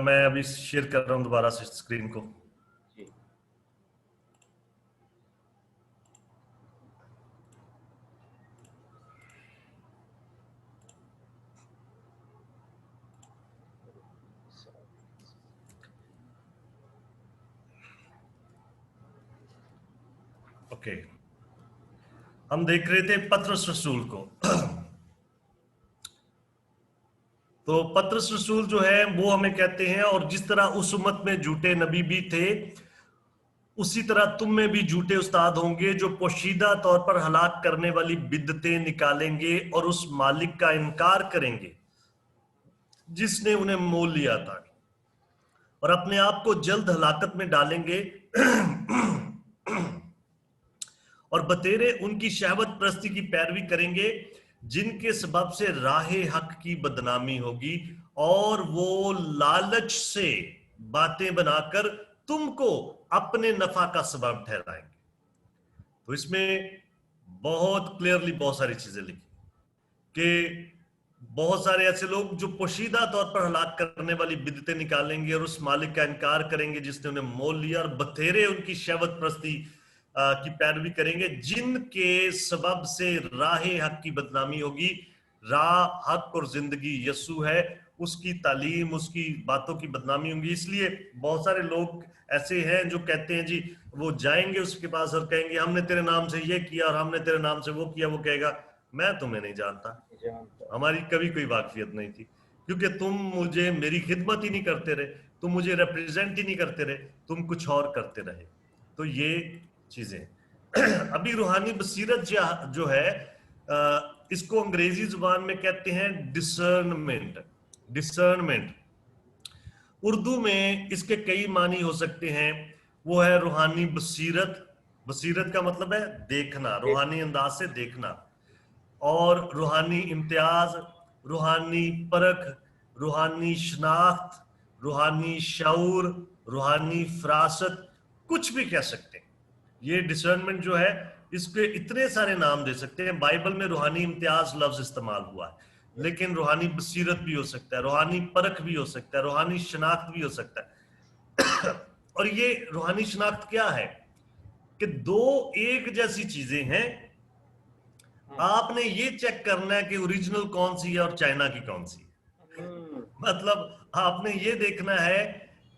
Speaker 1: मैं अभी शेयर कर रहा हूं दोबारा से स्क्रीन को।
Speaker 2: जी।
Speaker 1: ओके, हम देख रहे थे पतरस रसूल को। तो पतरस रसूल जो है वो हमें कहते हैं, और जिस तरह उस उम्मत में झूठे नबी भी थे उसी तरह तुम में भी झूठे उस्ताद होंगे जो पोशीदा तौर पर हलाक करने वाली बिद्दतें निकालेंगे और उस मालिक का इनकार करेंगे जिसने उन्हें मोल लिया था, और अपने आप को जल्द हलाकत में डालेंगे और बतेरे उनकी शहवत प्रस्ती की पैरवी करेंगे जिनके सबब से राहे हक की बदनामी होगी और वो लालच से बातें बनाकर तुमको अपने नफा का सबब ठहराएंगे। तो इसमें बहुत क्लियरली बहुत सारी चीजें लिखी कि बहुत सारे ऐसे लोग जो पोशीदा तौर पर हलाक करने वाली बिदतें निकालेंगे और उस मालिक का इनकार करेंगे जिसने उन्हें मोल लिया, और बथेरे उनकी शहवत प्रस्ती की पैरवी करेंगे, जिनके सबब से राहे हक की बदनामी होगी। राह हक और जिंदगी यसू है, उसकी तालीम, उसकी बातों की बदनामी होगी। इसलिए बहुत सारे लोग ऐसे हैं जो कहते हैं जी, वो जाएंगे उसके पास और कहेंगे हमने तेरे नाम से ये किया और हमने तेरे नाम से वो किया। वो कहेगा मैं तुम्हें नहीं जानता, हमारी कभी कोई वाकफियत नहीं थी, क्योंकि तुम मुझे मेरी खिदमत ही नहीं करते रहे, तुम मुझे रिप्रेजेंट ही नहीं करते रहे, तुम कुछ और करते रहे। तो ये चीजें अभी रूहानी बसीरत जो है, इसको अंग्रेजी जुबान में कहते हैं डिसर्नमेंट। डिसर्नमेंट उर्दू में इसके कई मानी हो सकते हैं। वो है रूहानी बसीरत। बसीरत का मतलब है देखना, रूहानी अंदाज से देखना। और रूहानी इम्तियाज, रूहानी परख, रूहानी शनाख्त, रूहानी शऊर, रूहानी फरासत, कुछ भी कह सकते हैं। ये डिसर्नमेंट जो है, इसके इतने सारे नाम दे सकते हैं। बाइबल में रूहानी इम्तियाज लफ्ज इस्तेमाल हुआ है, लेकिन रूहानी बसीरत भी हो सकता है, रूहानी परख भी हो सकता है, रूहानी शनाख्त भी हो सकता है। और ये रूहानी शनाख्त क्या है कि दो एक जैसी चीजें हैं, आपने ये चेक करना है कि ओरिजिनल कौन सी है और चाइना की कौन सी है। मतलब आपने ये देखना है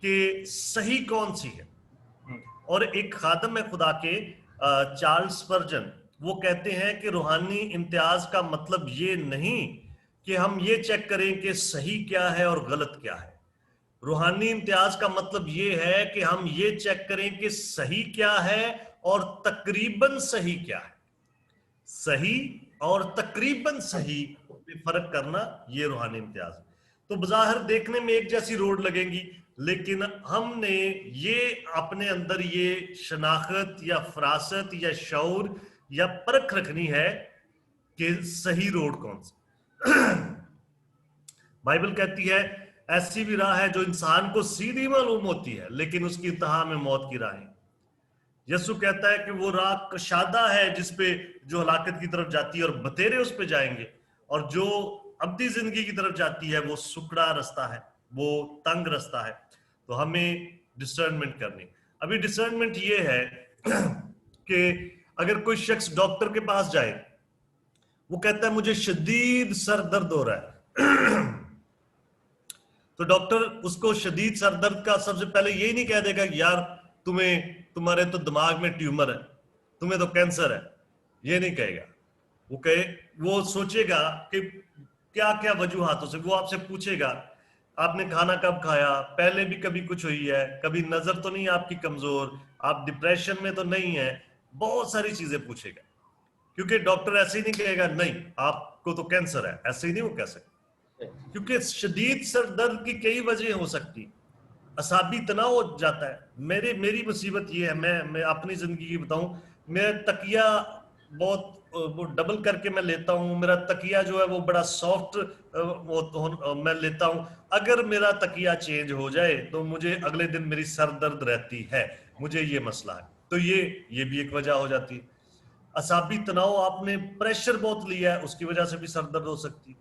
Speaker 1: कि सही कौन सी है। और एक खादम है खुदा के, चार्ल्स स्पर्जन, वो कहते हैं कि रूहानी इम्तियाज का मतलब ये नहीं कि हम ये चेक करें कि सही क्या है और गलत क्या है। रूहानी इम्तियाज का मतलब ये है कि हम ये चेक करें कि सही क्या है और तकरीबन सही क्या है। सही और तकरीबन सही में फर्क करना, ये रूहानी इम्तियाज। तो बज़ाहिर देखने में एक जैसी रोड लगेंगी, लेकिन हमने ये अपने अंदर ये शनाख्त या फरासत या शऊर या परख रखनी है कि सही रोड कौन सी। बाइबल कहती है ऐसी भी राह है जो इंसान को सीधी मालूम होती है, लेकिन उसकी इंतहा में मौत की राह है। यसु कहता है कि वो राह कशादा है जिसपे जो हलाकत की तरफ जाती है और बतेरे उस पे जाएंगे, और जो अब्दी जिंदगी की तरफ जाती है वो सुकड़ा रास्ता है, वो तंग रास्ता है। तो हमें डिसर्नमेंट करनी। अभी डिसर्नमेंट ये है कि अगर कोई शख्स डॉक्टर के पास जाए, वो कहता है मुझे शदीद सर दर्द हो रहा है, तो डॉक्टर उसको शदीद सर दर्द का सबसे पहले यही नहीं कह देगा कि यार तुम्हारे तो दिमाग में ट्यूमर है, तुम्हें तो कैंसर है, ये नहीं कहेगा। वो सोचेगा कि क्या क्या वजूहातों से, वो आपसे पूछेगा आपने खाना कब खाया, पहले भी कभी कुछ हुई है, कभी नजर तो नहीं आपकी कमजोर, आप डिप्रेशन में तो नहीं है, बहुत सारी चीजें पूछेगा। क्योंकि डॉक्टर ऐसे ही नहीं कहेगा नहीं आपको तो कैंसर है, ऐसे ही नहीं वो कह सकते, क्योंकि शदीद सर दर्द की कई वजह हो सकती। असाबी तनाव हो जाता है। मेरी मुसीबत ये है, मैं अपनी जिंदगी की बताऊं, मैं तकिया बहुत वो डबल करके मैं लेता हूं। मेरा तकिया जो है वो बड़ा सॉफ्ट मैं लेता हूं। अगर मेरा तकिया चेंज हो जाए तो मुझे अगले दिन मेरी सर दर्द रहती है, मुझे ये मसला है। तो ये भी एक वजह हो जाती है। असाबी तनाव, आपने प्रेशर बहुत लिया है, उसकी वजह से भी सर दर्द हो सकती है।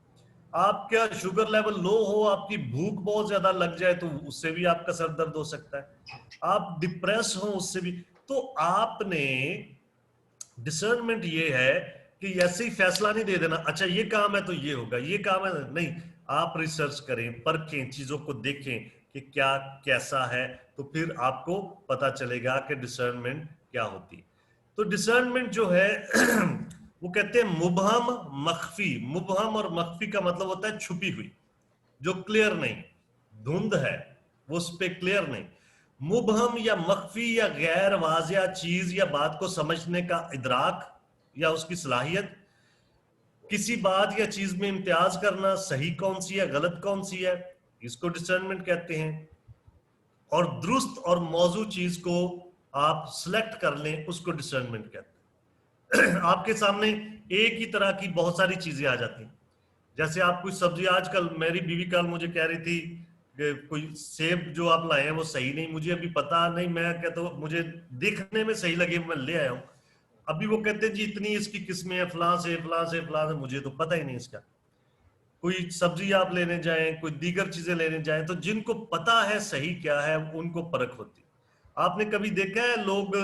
Speaker 1: आपका शुगर लेवल लो हो, आपकी भूख बहुत ज्यादा लग जाए तो उससे भी आपका सर दर्द हो सकता है। आप डिप्रेस हो, उससे भी। तो आपने डिसर्नमेंट ये है कि ऐसे ही फैसला नहीं दे देना अच्छा ये काम है तो ये होगा, ये काम है नहीं। आप रिसर्च करें, परखें, चीजों को देखें कि क्या कैसा है, तो फिर आपको पता चलेगा कि डिसर्नमेंट क्या होती है। तो डिसर्नमेंट जो है वो कहते हैं मुबहम मख्फी। मुबहम और मख्फी का मतलब होता है छुपी हुई, जो क्लियर नहीं, धुंध है, वो उस पे क्लियर नहीं। मुबहम या मख्फी या गैर वाजिया चीज या बात को समझने का इदराक या उसकी सलाहियत, किसी बात या चीज में इम्तियाज करना, सही कौन सी है गलत कौन सी है, इसको डिसर्नमेंट कहते हैं। और दुरुस्त और मौजू चीज को आप सिलेक्ट कर लें, उसको डिसर्नमेंट कहते हैं। आपके सामने एक ही तरह की बहुत सारी चीजें आ जाती हैं। जैसे आप कुछ सब्जी, आजकल मेरी बीवी कल मुझे कह रही थी कि कोई सेब जो आप लाए हैं वो सही नहीं, मुझे अभी पता नहीं, मैं कहता हूँ मुझे देखने में सही लगे मैं ले आया हूँ। अभी वो कहते हैं जी इतनी इसकी किस्में हैं, फलां से फलां से फलां से, मुझे तो पता ही नहीं इसका। कोई सब्जी आप लेने जाएं, कोई दीगर चीजें लेने जाएं, तो जिनको पता है सही क्या है उनको परख होती है। आपने कभी देखा है लोग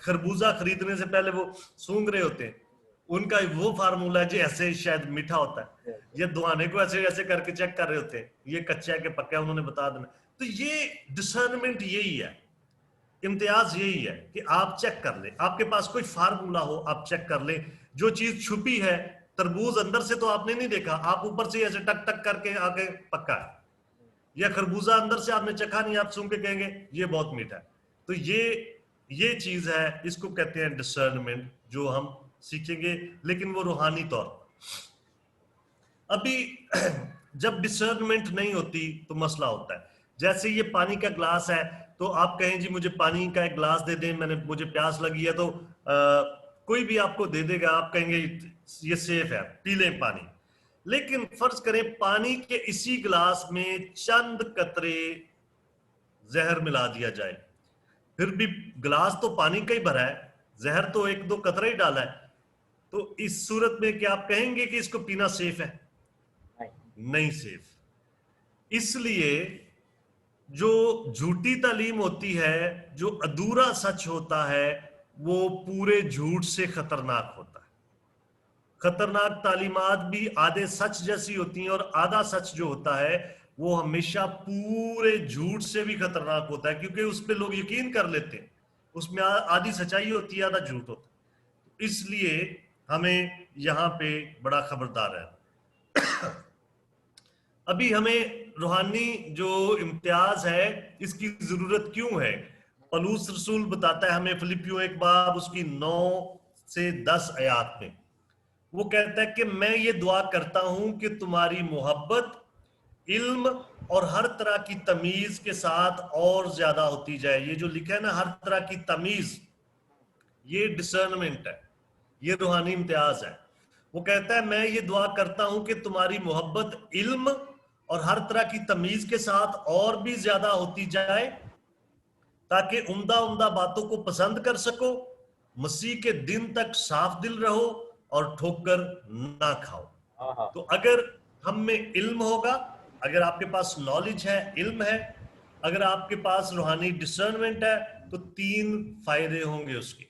Speaker 1: खरबूजा खरीदने से पहले वो सूंघ रहे होते हैं, उनका वो फार्मूला है जी ऐसे शायद मीठा होता है, ये दुआने को ऐसे ऐसे करके चेक कर रहे होते हैं, ये कच्चा है कि पक्का है उन्होंने बता देना। तो ये डिसर्नमेंट यही है, इम्तियाज यही है कि आप चेक कर ले, आपके पास कोई फार्मूला हो आप चेक कर ले। जो चीज छुपी है, तरबूज अंदर से तो आपने नहीं देखा, आप ऊपर से ऐसे टक टक करके आगे पक्का है, या खरबूजा अंदर से आपने चखा नहीं, आप सुन के कहेंगे ये बहुत मीठा है। तो ये चीज है, इसको कहते हैं डिसर्नमेंट, जो हम सीखेंगे, लेकिन वो रूहानी तौर पर। अभी जब डिसर्नमेंट नहीं होती तो मसला होता है। जैसे ये पानी का ग्लास है, तो आप कहें जी मुझे पानी का एक ग्लास दे दें, मुझे प्यास लगी है, तो कोई भी आपको दे देगा, आप कहेंगे ये सेफ है, पी लें पानी। लेकिन फर्ज करें पानी के इसी ग्लास में चंद कतरे जहर मिला दिया जाए, फिर भी ग्लास तो पानी का ही भरा है, जहर तो एक दो कतरा ही डाला है, तो इस सूरत में क्या आप कहेंगे कि इसको पीना सेफ है? नहीं सेफ। इसलिए जो झूठी तालीम होती है, जो अधूरा सच होता है, वो पूरे झूठ से खतरनाक होता है। खतरनाक तालीमात भी आधे सच जैसी होती हैं, और आधा सच जो होता है वो हमेशा पूरे झूठ से भी खतरनाक होता है, क्योंकि उस पर लोग यकीन कर लेते हैं, उसमें आधी सच्चाई होती है, आधा झूठ होता है। इसलिए हमें यहां पे बड़ा खबरदार है। अभी हमें रूहानी जो इम्तियाज है इसकी जरूरत क्यों है? पलूस रसूल बताता है हमें, फिलिपियों 1 बाब उसकी 9 से 10 आयात में, वो कहता है कि मैं ये दुआ करता हूं कि तुम्हारी मोहब्बत इल्म और हर तरह की तमीज के साथ और ज्यादा होती जाए। ये जो लिखा है ना, हर तरह की तमीज, ये डिसर्नमेंट है, ये रूहानी इम्तियाज है। वो कहता है मैं ये दुआ करता हूं कि तुम्हारी मोहब्बत इल्म और हर तरह की तमीज के साथ और भी ज्यादा होती जाए, ताकि उम्दा उम्दा बातों को पसंद कर सको, मसीह के दिन तक साफ दिल रहो और ठोकर ना खाओ। तो अगर हम में इल्म होगा, अगर आपके पास नॉलेज है, इल्म है, अगर आपके पास रूहानी डिसर्नमेंट है, तो 3 फायदे होंगे उसके।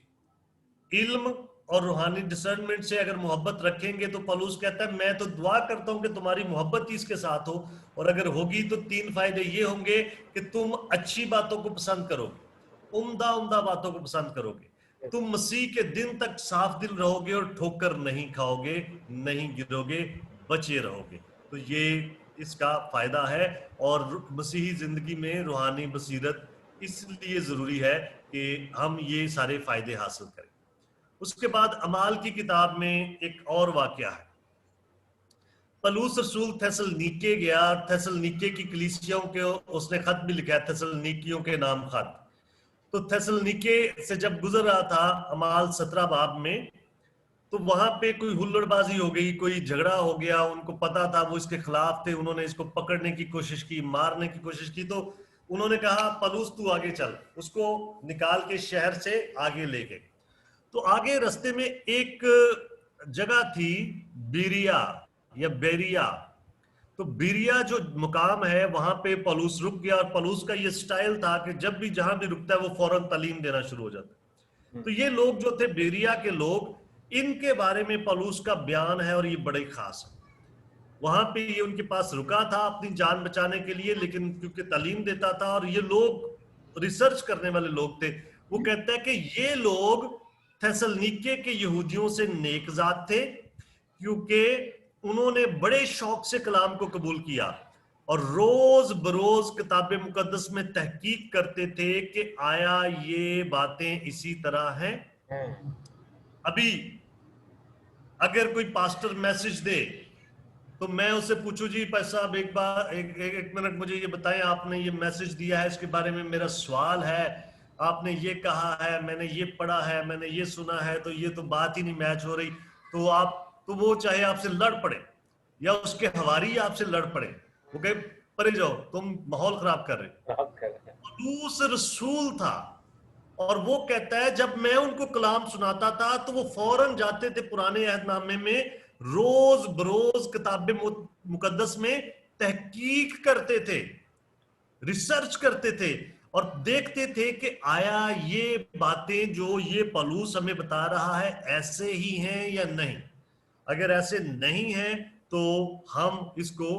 Speaker 1: इल्म और रूहानी डिसर्नमेंट से अगर मोहब्बत रखेंगे, तो पौलुस कहता है मैं तो दुआ करता हूं कि तुम्हारी मोहब्बत ही इसके साथ हो, और अगर होगी तो 3 फायदे ये होंगे कि तुम अच्छी बातों को पसंद करोगे, उम्दा उम्दा बातों को पसंद करोगे, तुम मसीह के दिन तक साफ दिल रहोगे और ठोकर नहीं खाओगे, नहीं गिरोगे, बचे रहोगे। तो ये इसका फायदा है। और मसीही जिंदगी में रूहानी बसीरत इसलिए जरूरी है कि हम ये सारे फायदे हासिल करें। उसके बाद अमाल की किताब में एक और वाकया है। पलूस रसूल थेसलनीके गया, थेसलनीके की कलीसियाओं के उसने खत भी लिखा है, थेसलनीकियों के नाम खत। तो थेसलनीके से जब गुजर रहा था अमाल 17 बाब में, तो वहां पे कोई हुल्लड़बाजी हो गई, कोई झगड़ा हो गया, उनको पता था वो इसके खिलाफ थे, उन्होंने इसको पकड़ने की कोशिश की, मारने की कोशिश की। तो उन्होंने कहा पलूस तू आगे चल, उसको निकाल के शहर से आगे ले गए। तो आगे रास्ते में एक जगह थी बीरिया या बेरिया। तो बीरिया जो मुकाम है वहां पे पलूस रुक गया, और पलूस का ये स्टाइल था कि जब भी जहां भी रुकता है वो फौरन तालीम देना शुरू हो जाता है। तो ये लोग जो थे बेरिया के लोग, इनके बारे में पलूस का बयान है और ये बड़े खास है। वहां पे ये उनके पास रुका था अपनी जान बचाने के लिए, लेकिन क्योंकि तालीम देता था और ये लोग रिसर्च करने वाले लोग थे, वो कहता है कि ये लोग थेसलनीके के यहूदियों से नेकजात थे, क्योंकि उन्होंने बड़े शौक से कलाम को कबूल किया और रोज बरोज किताब मुकद्दस में तहकीक करते थे कि आया ये बातें इसी तरह हैं। अभी अगर कोई पास्टर मैसेज दे तो मैं उससे पूछूं जी भाई साहब एक मिनट मुझे ये बताएं, आपने ये मैसेज दिया है इसके बारे में मेरा सवाल है, आपने ये कहा है, मैंने ये पढ़ा है, मैंने ये सुना है, तो ये तो बात ही नहीं मैच हो रही। तो वो चाहे आपसे लड़ पड़े या उसके हवारी आपसे लड़ पड़े, वो कहे परे जाओ, तुम माहौल खराब कर रहे हो।
Speaker 2: खराब कर रहे हैं।
Speaker 1: पौलुस रसूल था और वो कहता है जब मैं उनको कलाम सुनाता था तो वो फौरन जाते थे पुराने अहदनामे में, रोज बरोज किताबे मुकद्दस में तहकीक करते थे, रिसर्च करते थे और देखते थे कि आया ये बातें जो ये पौलुस हमें बता रहा है ऐसे ही हैं या नहीं। अगर ऐसे नहीं है तो हम इसको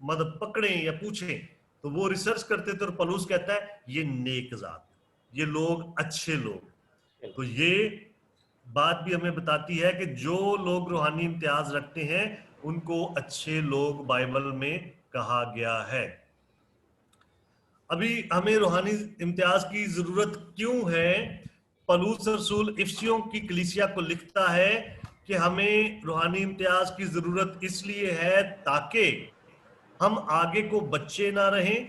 Speaker 1: मतलब पकड़ें या पूछें। तो वो रिसर्च करते थे और पौलुस कहता है ये नेक जात, ये लोग अच्छे लोग। तो ये बात भी हमें बताती है कि जो लोग रूहानी इम्तियाज रखते हैं उनको अच्छे लोग बाइबल में कहा गया है। अभी हमें रूहानी इम्तियाज की जरूरत क्यों है? पौलुस रसूल इफिसियों की कलीसिया को लिखता है कि हमें रूहानी इम्तियाज की जरूरत इसलिए है ताकि हम आगे को बच्चे ना रहें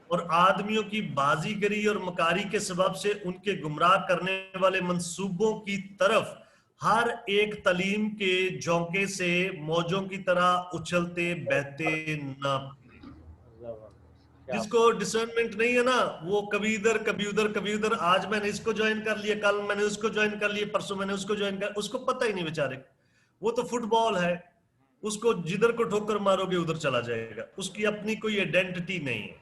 Speaker 1: और आदमियों की बाजीगरी और मकारी के सबब से उनके गुमराह करने वाले मंसूबों की तरफ हर एक तालीम के झोंके से मौजों की तरह उछलते बहते ना फिरें।
Speaker 2: क्या
Speaker 1: जिसको डिसर्नमेंट नहीं है ना, वो कभी इधर कभी उधर कभी उधर, आज मैंने इसको ज्वाइन कर लिया, कल मैंने उसको ज्वाइन कर लिया, परसों मैंने उसको ज्वाइन कर, उसको पता ही नहीं बेचारे। वो तो फुटबॉल है, उसको जिधर को ठोकर मारोगे उधर चला जाएगा, उसकी अपनी कोई आइडेंटिटी नहीं है।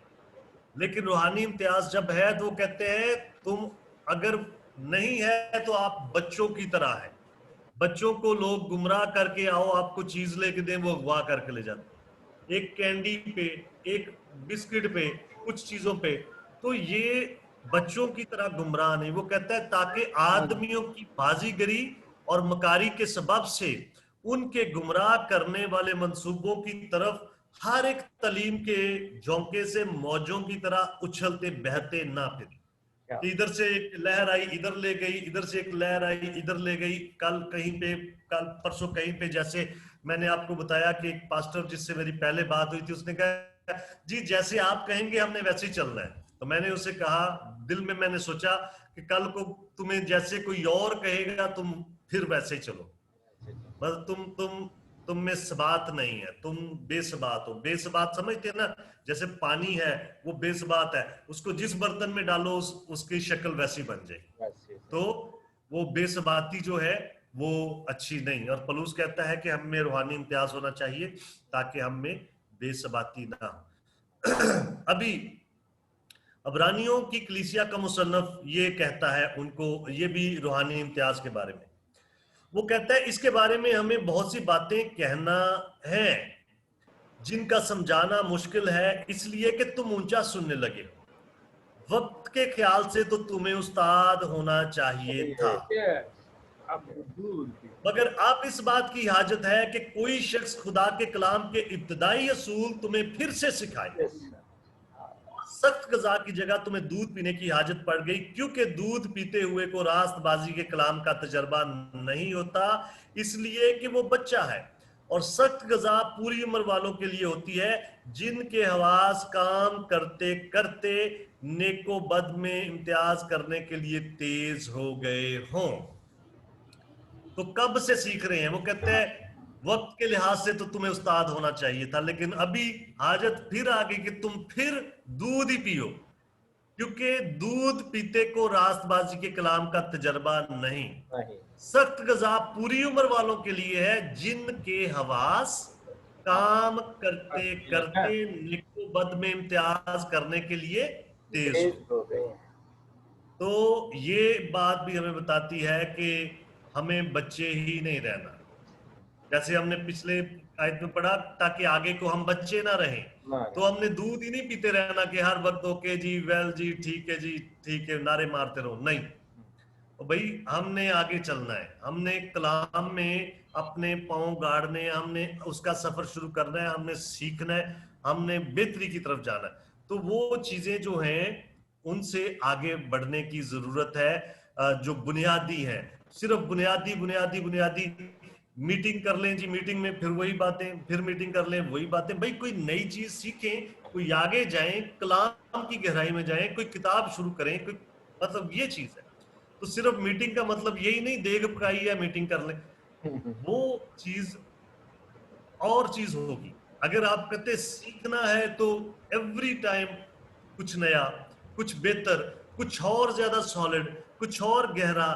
Speaker 1: लेकिन रूहानी इम्तियाज जब है तो वो कहते हैं तुम अगर नहीं है तो आप बच्चों की तरह है। बच्चों को लोग गुमराह करके आओ आपको चीज लेके दें, वो अगवा करके ले जाते हैं, एक कैंडी पे, एक बिस्किट पे, कुछ चीजों पे। तो ये बच्चों की तरह गुमराह नहीं, वो कहता है ताकि आदमियों की बाजीगरी और मकारी के सबब से उनके गुमराह करने वाले मंसूबों की तरफ हर एक तालीम के झोंके से मौजों की तरह उछलते बहते ना फिरे।
Speaker 2: क्या
Speaker 1: कि इधर से एक लहर आई इधर ले गई, इधर से एक लहर आई इधर ले गई, कल कहीं पे, कल परसों कहीं पे, जैसे मैंने आपको बताया कि एक पास्टर जिससे मेरी पहले बात हुई थी उसने कहा जी जैसे आप कहेंगे हमने वैसे ही चलना है। तो मैंने उसे कहा, दिल में मैंने सोचा कि कल को तुम्हें जैसे कोई और कहेगा तुम फिर वैसे ही चलो, बस तुम में सबात नहीं है, तुम बेसबात हो। बेसबात समझते हैं ना, जैसे पानी है वो बेसबात है, उसको जिस बर्तन में डालो उसकी शक्ल वैसी बन जाएगी।
Speaker 2: वैसे
Speaker 1: तो वो बेसबाती जो है वो अच्छी नहीं। और पलूस कहता है कि हम में रूहानी इम्तियाज होना चाहिए ताकि हम में बेसबाती ना हो। अभी अबरानियों की कलीसिया का मुसन्नफ ये कहता है उनको, ये भी रूहानी इम्तियाज के बारे में वो कहता है इसके बारे में हमें बहुत सी बातें कहना है जिनका समझाना मुश्किल है, इसलिए कि तुम ऊंचा सुनने लगे हो। वक्त के ख्याल से तो तुम्हें उस्ताद होना चाहिए था,
Speaker 2: अब दूर
Speaker 1: मगर अब इस बात की हाजत है कि कोई शख्स खुदा के कलाम के इब्तदाई असूल तुम्हें फिर से सिखाए। सख्त गजा की जगह तुम्हें दूध पीने की हाजत पड़ गई, क्योंकि दूध पीते हुए को रास्तबाजी के कलाम का तजर्बा नहीं होता, इसलिए कि वो बच्चा है। और सख्त गजा पूरी उम्र वालों के लिए होती है, जिनके हवास काम करते करते नेको बद में इम्तियाज करने के लिए तेज हो गए हों। तो कब से सीख रहे हैं? वो कहते हैं वक्त के लिहाज से तो तुम्हें उस्ताद होना चाहिए था, लेकिन अभी हाजत फिर आ गई कि तुम फिर दूध ही पियो, क्योंकि दूध पीते को रास्तबाजी के कलाम का तजर्बा नहीं।
Speaker 2: नहीं।
Speaker 1: सख्त गजा पूरी उम्र वालों के लिए है, जिनके हवास काम करते करते निको बद में इम्तियाज करने के लिए तेज
Speaker 2: तेज
Speaker 1: हो।
Speaker 2: हो गए।
Speaker 1: तो ये बात भी हमें बताती है कि हमें बच्चे ही नहीं रहना, जैसे हमने पिछले आयत में पढ़ा, ताकि आगे को हम बच्चे ना रहें। तो हमने दूध ही नहीं पीते रहना कि हर वक्त ओके जी, वेल जी, ठीक है जी, ठीक है, नारे मारते रहो, नहीं। तो भाई हमने आगे चलना है, हमने कलाम में अपने पांव गाड़ने, हमने उसका सफर शुरू करना है, हमने सीखना है, हमने बेहतरी की तरफ जाना है। तो वो चीजें जो हैं उनसे आगे बढ़ने की जरूरत है, जो बुनियादी है। सिर्फ बुनियादी बुनियादी बुनियादी मीटिंग कर लें जी, मीटिंग में फिर वही बातें, फिर मीटिंग कर लें वही बातें। भाई कोई नई चीज सीखें, कोई आगे जाएं, कलाम की गहराई में जाएं, कोई किताब शुरू करें, कोई मतलब ये चीज है। तो सिर्फ मीटिंग का मतलब यही नहीं देग पकाई है मीटिंग कर लें, वो चीज और चीज होगी। अगर आप कहते सीखना है तो एवरी टाइम कुछ नया, कुछ बेहतर, कुछ और ज्यादा सॉलिड, कुछ और गहरा,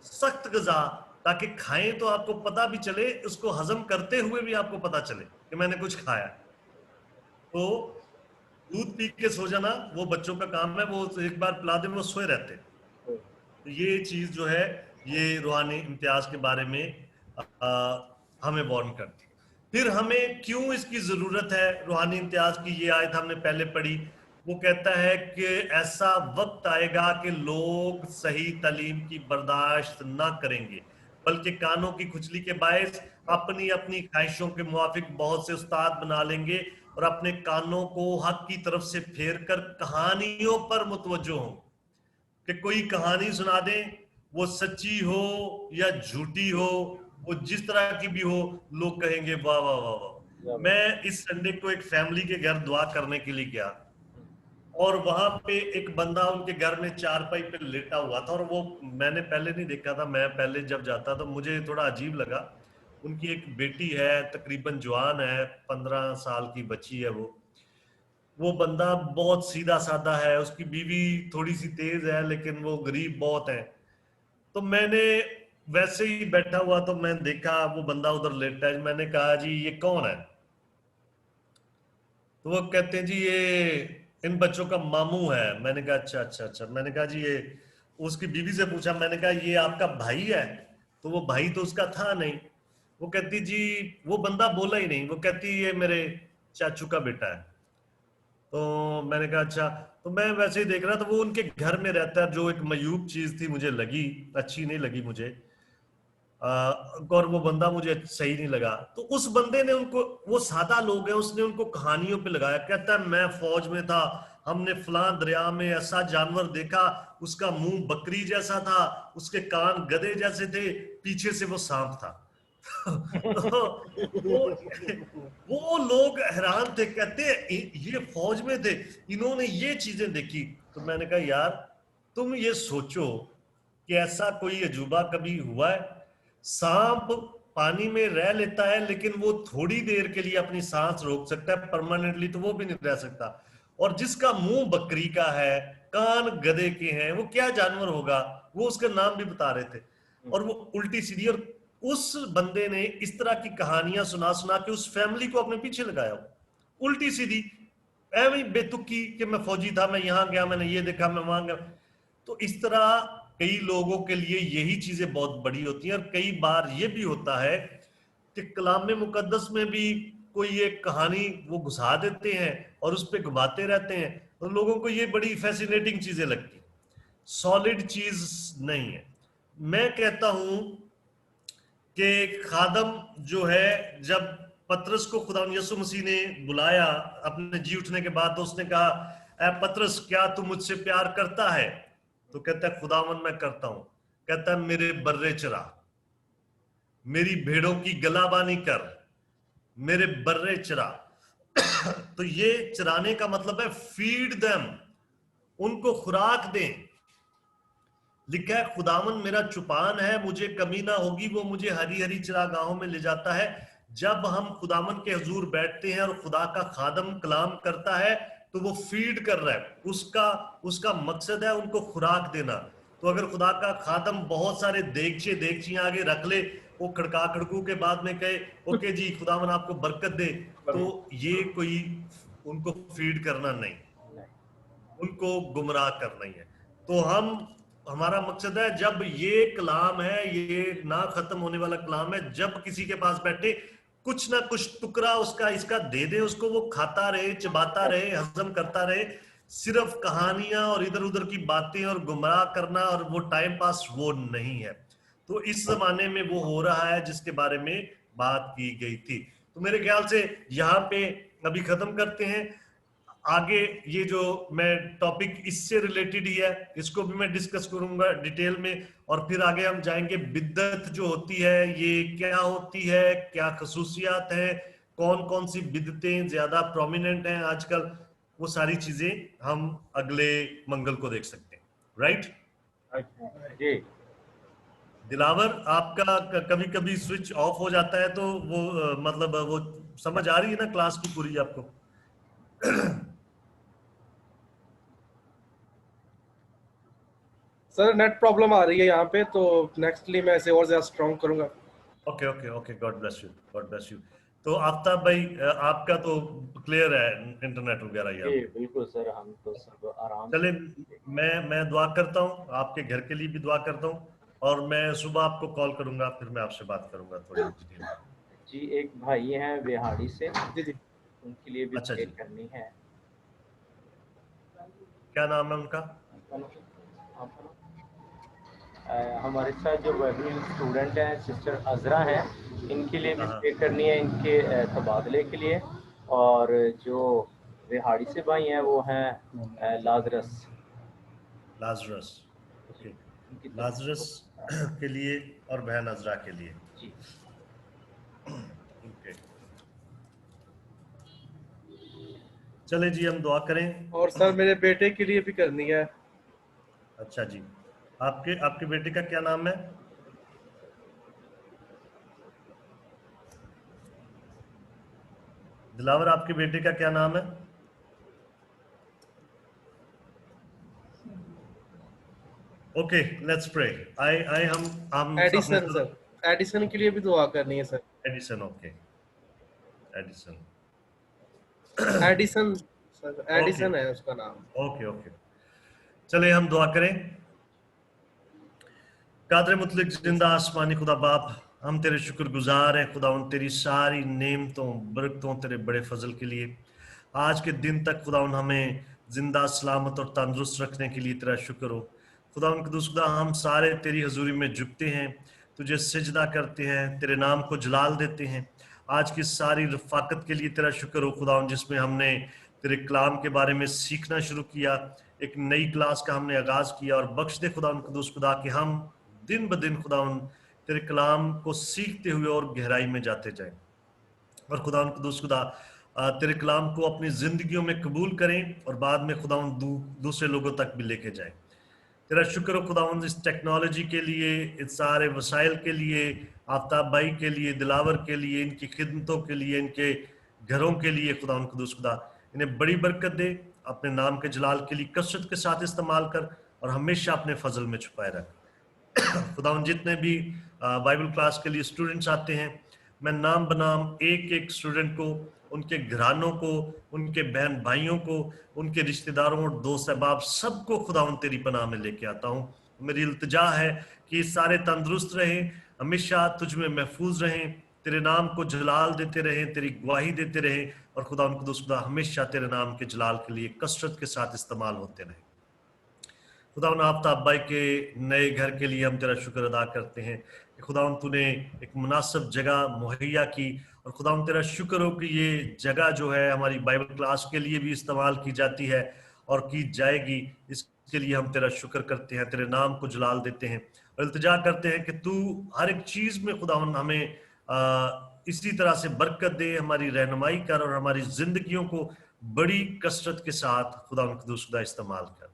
Speaker 1: सख्त गजा, ताकि खाएं तो आपको पता भी चले, उसको हजम करते हुए भी आपको पता चले कि मैंने कुछ खाया। तो दूध पी के सो जाना वो बच्चों का काम है, वो एक बार पिला दे वो सोए रहते हैं। तो ये चीज जो है, ये रूहानी इम्तियाज के बारे में हमें वार्न करती है। फिर हमें क्यों इसकी जरूरत है रूहानी इम्तियाज की, ये आयत हमने पहले पढ़ी। वो कहता है कि ऐसा वक्त आएगा कि लोग सही तालीम की बर्दाश्त ना करेंगे, बल्कि कानों की खुजली के बायस अपनी अपनी ख्वाहिशों के मुआफिक बहुत से उस्ताद बना लेंगे, और अपने कानों को हक की तरफ से फेर कर कहानियों पर मुतवज्जो हों। कि कोई कहानी सुना दें, वो सच्ची हो या झूठी हो, वो जिस तरह की भी हो, लोग कहेंगे वाह वाह वाह वाह। मैं इस संडे को एक फैमिली के घर दुआ करने के लिए गया, और वहां पे एक बंदा उनके घर में चारपाई पे लेटा हुआ था, और वो मैंने पहले नहीं देखा था। मैं पहले जब जाता तो मुझे थोड़ा अजीब लगा। उनकी एक बेटी है, तकरीबन जवान है, 15 साल की बच्ची है। वो बंदा बहुत सीधा साधा है, उसकी बीवी थोड़ी सी तेज है, लेकिन वो गरीब बहुत है। तो मैंने वैसे ही बैठा हुआ, तो मैं देखा वो बंदा उधर लेटा है। मैंने कहा जी ये कौन है? तो वो कहते हैं जी ये इन बच्चों का मामू है। मैंने कहा अच्छा अच्छा अच्छा। मैंने कहा जी ये, उसकी बीवी से पूछा, मैंने कहा ये आपका भाई है? तो वो भाई तो उसका था नहीं। वो कहती जी, वो बंदा बोला ही नहीं, वो कहती ये मेरे चाचू का बेटा है। तो मैंने कहा अच्छा। तो मैं वैसे ही देख रहा था, वो उनके घर में रहता है, जो एक मयूब चीज थी, मुझे लगी अच्छी नहीं लगी मुझे। और वो बंदा मुझे सही नहीं लगा। तो उस बंदे ने उनको, वो सादा लोग हैं, उसने उनको कहानियों पे लगाया। कहता है मैं फौज में था, हमने फलां दरिया में ऐसा जानवर देखा, उसका मुंह बकरी जैसा था, उसके कान गधे जैसे थे, पीछे से वो सांप था। तो वो लोग हैरान थे, कहते ये फौज में थे, इन्होंने ये चीजें देखी। तो मैंने कहा यार, तुम ये सोचो कि ऐसा कोई अजूबा कभी हुआ है? सांप पानी में रह लेता है, लेकिन वो थोड़ी देर के लिए अपनी सांस रोक सकता है, परमानेंटली तो वो भी नहीं रह सकता। और जिसका मुंह बकरी का है, कान गधे के हैं, वो क्या जानवर होगा? वो उसका नाम भी बता रहे थे। और वो उल्टी सीधी, और उस बंदे ने इस तरह की कहानियां सुना सुना के उस फैमिली को अपने पीछे लगाया, उल्टी सीधी, एवं बेतुकी कि मैं फौजी था, मैं यहां गया, मैंने ये देखा, मैं वहां गया। तो इस तरह कई लोगों के लिए यही चीजें बहुत बड़ी होती हैं। और कई बार ये भी होता है कि कलाम मुकद्दस में भी कोई एक कहानी वो घुसा देते हैं और उस पर घुमाते रहते हैं, तो लोगों को ये बड़ी फैसिनेटिंग चीजें लगती, सॉलिड चीज नहीं है। मैं कहता हूं कि खादम जो है, जब पतरस को खुदा यीशु मसीह ने बुलाया अपने जी उठने के बाद, तो उसने कहा ऐ पतरस, क्या तू मुझसे प्यार करता है? तो कहता है खुदावन मैं करता हूं। कहता है मेरे बर्रे चरा, मेरी भेड़ों की गलाबानी कर, मेरे बर्रे चरा। तो ये चराने का मतलब है फीड देम, उनको खुराक दें। लिखा है खुदावन मेरा चुपान है, मुझे कमी ना होगी, वो मुझे हरी हरी चरागाहों में ले जाता है। जब हम खुदावन के हुजूर बैठते हैं और खुदा का खादम कलाम करता है, तो वो फीड कर रहा है, उसका उसका मकसद है उनको खुराक देना। तो अगर खुदा का खादम बहुत सारे देगचे देगचियां आगे रख ले, वो खड़का खड़कू के बाद में कहे ओके जी खुदावन आपको बरकत दे, तो ये कोई उनको फीड करना नहीं, उनको गुमराह करना ही है। तो हमारा मकसद है, जब ये कलाम है, ये ना खत्म होने वाला कलाम है, जब किसी के पास बैठे कुछ ना कुछ टुकड़ा उसका इसका दे दे उसको, वो खाता रहे, चबाता रहे, हजम करता रहे। सिर्फ कहानियां और इधर उधर की बातें और गुमराह करना और वो टाइम पास, वो नहीं है। तो इस जमाने में वो हो रहा है जिसके बारे में बात की गई थी। तो मेरे ख्याल से यहाँ पे अभी खत्म करते हैं। आगे ये जो मैं टॉपिक इससे रिलेटेड ही है, इसको भी मैं डिस्कस करूंगा डिटेल में। और फिर आगे हम जाएंगे बिद्दत जो होती है ये क्या होती है, क्या खसूसियात है, कौन कौन सी बिद्दतें ज्यादा प्रोमिनेंट हैं आजकल। वो सारी चीजें हम अगले मंगल को देख सकते हैं, राइट?
Speaker 2: अच्छा जी।
Speaker 1: दिलावर आपका कभी कभी स्विच ऑफ हो जाता है, तो वो मतलब वो समझ आ रही है ना क्लास की पूरी आपको?
Speaker 3: सर नेट प्रॉब्लम आ रही है यहाँ पे, तो नेक्स्टली मैं इसे और ज्यादा स्ट्रॉन्ग करूंगा।
Speaker 1: Okay okay okay, God bless you, God bless you. तो आफ्ताब भाई, आपका तो क्लियर है इंटरनेट वगैरह यहाँ
Speaker 2: जी
Speaker 1: पे?
Speaker 2: बिल्कुल सर, हम तो सब आराम
Speaker 1: चले,
Speaker 2: से।
Speaker 1: मैं दुआ करता हूँ, आपके घर के लिए भी दुआ करता हूँ, और मैं सुबह आपको कॉल करूंगा, फिर मैं आपसे बात करूंगा थोड़ी डिटेल।
Speaker 2: जी एक भाई हैं बिहाड़ी से,
Speaker 3: जी जी।
Speaker 2: उनके लिए भी
Speaker 1: अच्छा
Speaker 2: प्रेयर
Speaker 1: जी,
Speaker 2: करनी है।
Speaker 1: क्या नाम है उनका?
Speaker 2: हमारे साथ जो बाइबल स्टूडेंट हैं सिस्टर अजरा हैं, इनके लिए भी
Speaker 1: हाँ हाँ,
Speaker 2: प्रे करनी है, इनके तबादले के लिए। और जो बिहाड़ी से भाई हैं वो हैं लाजरस।
Speaker 1: लाजरस। ओके,
Speaker 2: उनकी
Speaker 1: लाजरस
Speaker 2: तबीयत
Speaker 1: के लिए और बहन अजरा के लिए।
Speaker 2: जी।
Speaker 1: ओके, चले जी, हम दुआ करें।
Speaker 3: और सर मेरे बेटे के लिए भी करनी है।
Speaker 1: अच्छा जी, आपके आपके बेटे का क्या नाम है? दिलावर, आपके बेटे का क्या नाम है? Okay, let's pray. आई हम अपने
Speaker 3: एडिसन सर, एडिसन के लिए भी दुआ करनी है sir.
Speaker 1: Edison, okay, Edison.
Speaker 3: Edison sir,
Speaker 1: okay
Speaker 3: Edison है उसका नाम।
Speaker 1: ओके ओके, चले हम दुआ करें। कादर मुतलक जिंदा आसमानी खुदा बाप, हम तेरे शुक्रगुजार हैं खुदा, उन तेरी सारी नेमतों बरकतों तेरे बड़े फजल के लिए। आज के दिन तक खुदा हमें जिंदा सलामत और तंदुरुस्त रखने के लिए तेरा शुक्र हो खुदा। खुदा हम सारे तेरी हजूरी में झुकते हैं, तुझे सिजदा करते हैं, तेरे नाम को जलाल देते हैं। आज की सारी रफाकत के लिए तेरा शुक्र हो खुदा, जिसमें हमने तेरे कलाम के बारे में सीखना शुरू किया, एक नई क्लास का हमने आगाज किया। और बख्श दे खुदा खुदा कि हम दिन ब दिन खुदा तेरे कलाम को सीखते हुए और गहराई में जाते जाएं, और खुदा खुदा तेरे कलाम को अपनी जिंदगियों में कबूल करें, और बाद में खुदा दूसरे लोगों तक भी लेके जाएं। तेरा शुक्र हो खुदा इस टेक्नोलॉजी के लिए, इस सारे वसाइल के लिए, आफ्ताब भाई के लिए, दिलावर के लिए, इनकी खिदमतों के लिए, इनके घरों के लिए खुदा खुदा इन्हें बड़ी बरकत दे। अपने नाम के जलाल के लिए कसरत के साथ इस्तेमाल कर, और हमेशा अपने फजल में छुपाए रख। खुदा जितने भी बाइबल क्लास के लिए स्टूडेंट्स आते हैं, मैं नाम बनाम एक एक स्टूडेंट को, उनके घरानों को, उनके बहन भाइयों को, उनके रिश्तेदारों और दोस्त अहबाब सबको खुदा तेरी पनाह में लेके आता हूँ। मेरी इल्तिजा है कि ये सारे तंदुरुस्त रहें, हमेशा तुझ में महफूज रहें, तेरे नाम को जलाल देते रहें, तेरी गवाही देते रहें, और खुदा हमेशा तेरे नाम के जलाल के लिए कसरत के साथ इस्तेमाल होते रहें। खुदा आफ्ताब भाई के नए घर के लिए हम तेरा शुक्र अदा करते हैं कि खुदा तूने एक मुनासिब जगह मुहैया की, और खुदा तेरा शुक्र हो कि ये जगह जो है हमारी बाइबल क्लास के लिए भी इस्तेमाल की जाती है और की जाएगी। इसके लिए हम तेरा शुक्र करते हैं, तेरे नाम को जलाल देते हैं, और इल्तिजा करते हैं कि तू हर एक चीज में खुदा हमें इसी तरह से बरकत दे, हमारी रहनुमाई कर, और हमारी जिंदगियों को बड़ी कसरत के साथ खुदा इस्तेमाल कर।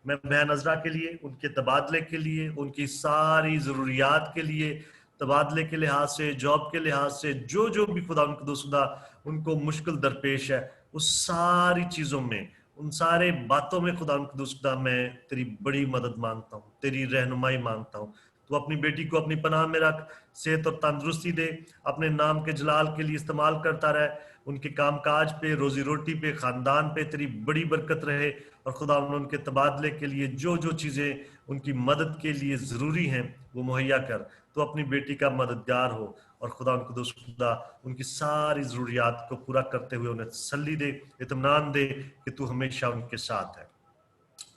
Speaker 1: मैं बहन अजरा के लिए, उनके तबादले के लिए, उनकी सारी ज़रूरियात के लिए, तबादले के लिहाज से, जॉब के लिहाज से, जो जो भी खुदा उनको मुश्किल दरपेश है, उस सारी चीज़ों में, उन सारे बातों में खुदा मैं तेरी बड़ी मदद मांगता हूँ, तेरी रहनुमाई मांगता हूँ। तू अपनी बेटी को अपनी पनाह में रख, सेहत और तंदुरुस्ती दे, अपने नाम के जलाल के लिए इस्तेमाल करता रहे, उनके कामकाज पे, रोजी रोटी पे, खानदान पे तेरी बड़ी बरकत रहे। और खुदा उनके तबादले के लिए जो जो चीज़ें उनकी मदद के लिए ज़रूरी हैं वो मुहैया कर। तो अपनी बेटी का मददगार हो, और खुदा उनकी सारी ज़रूरियात को पूरा करते हुए उन्हें तसल्ली दे, इत्मीनान दे कि तू हमेशा उनके साथ है।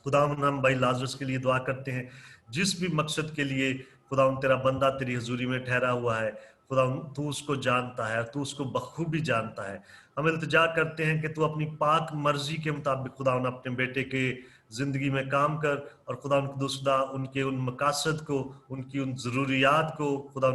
Speaker 1: खुदा हम भाई लाजरस के लिए दुआ करते हैं, जिस भी मकसद के लिए खुदा तेरा बंदा तेरी हजूरी में ठहरा हुआ है, खुदा तू उसको जानता है, तू उसको बखूबी जानता है। हम इल्तिजा करते हैं कि तू अपनी पाक मर्जी के मुताबिक खुदा अपने बेटे के जिंदगी में काम कर, और खुदा उनके उन मकासद को, उनकी उन ज़रूरियात को खुदा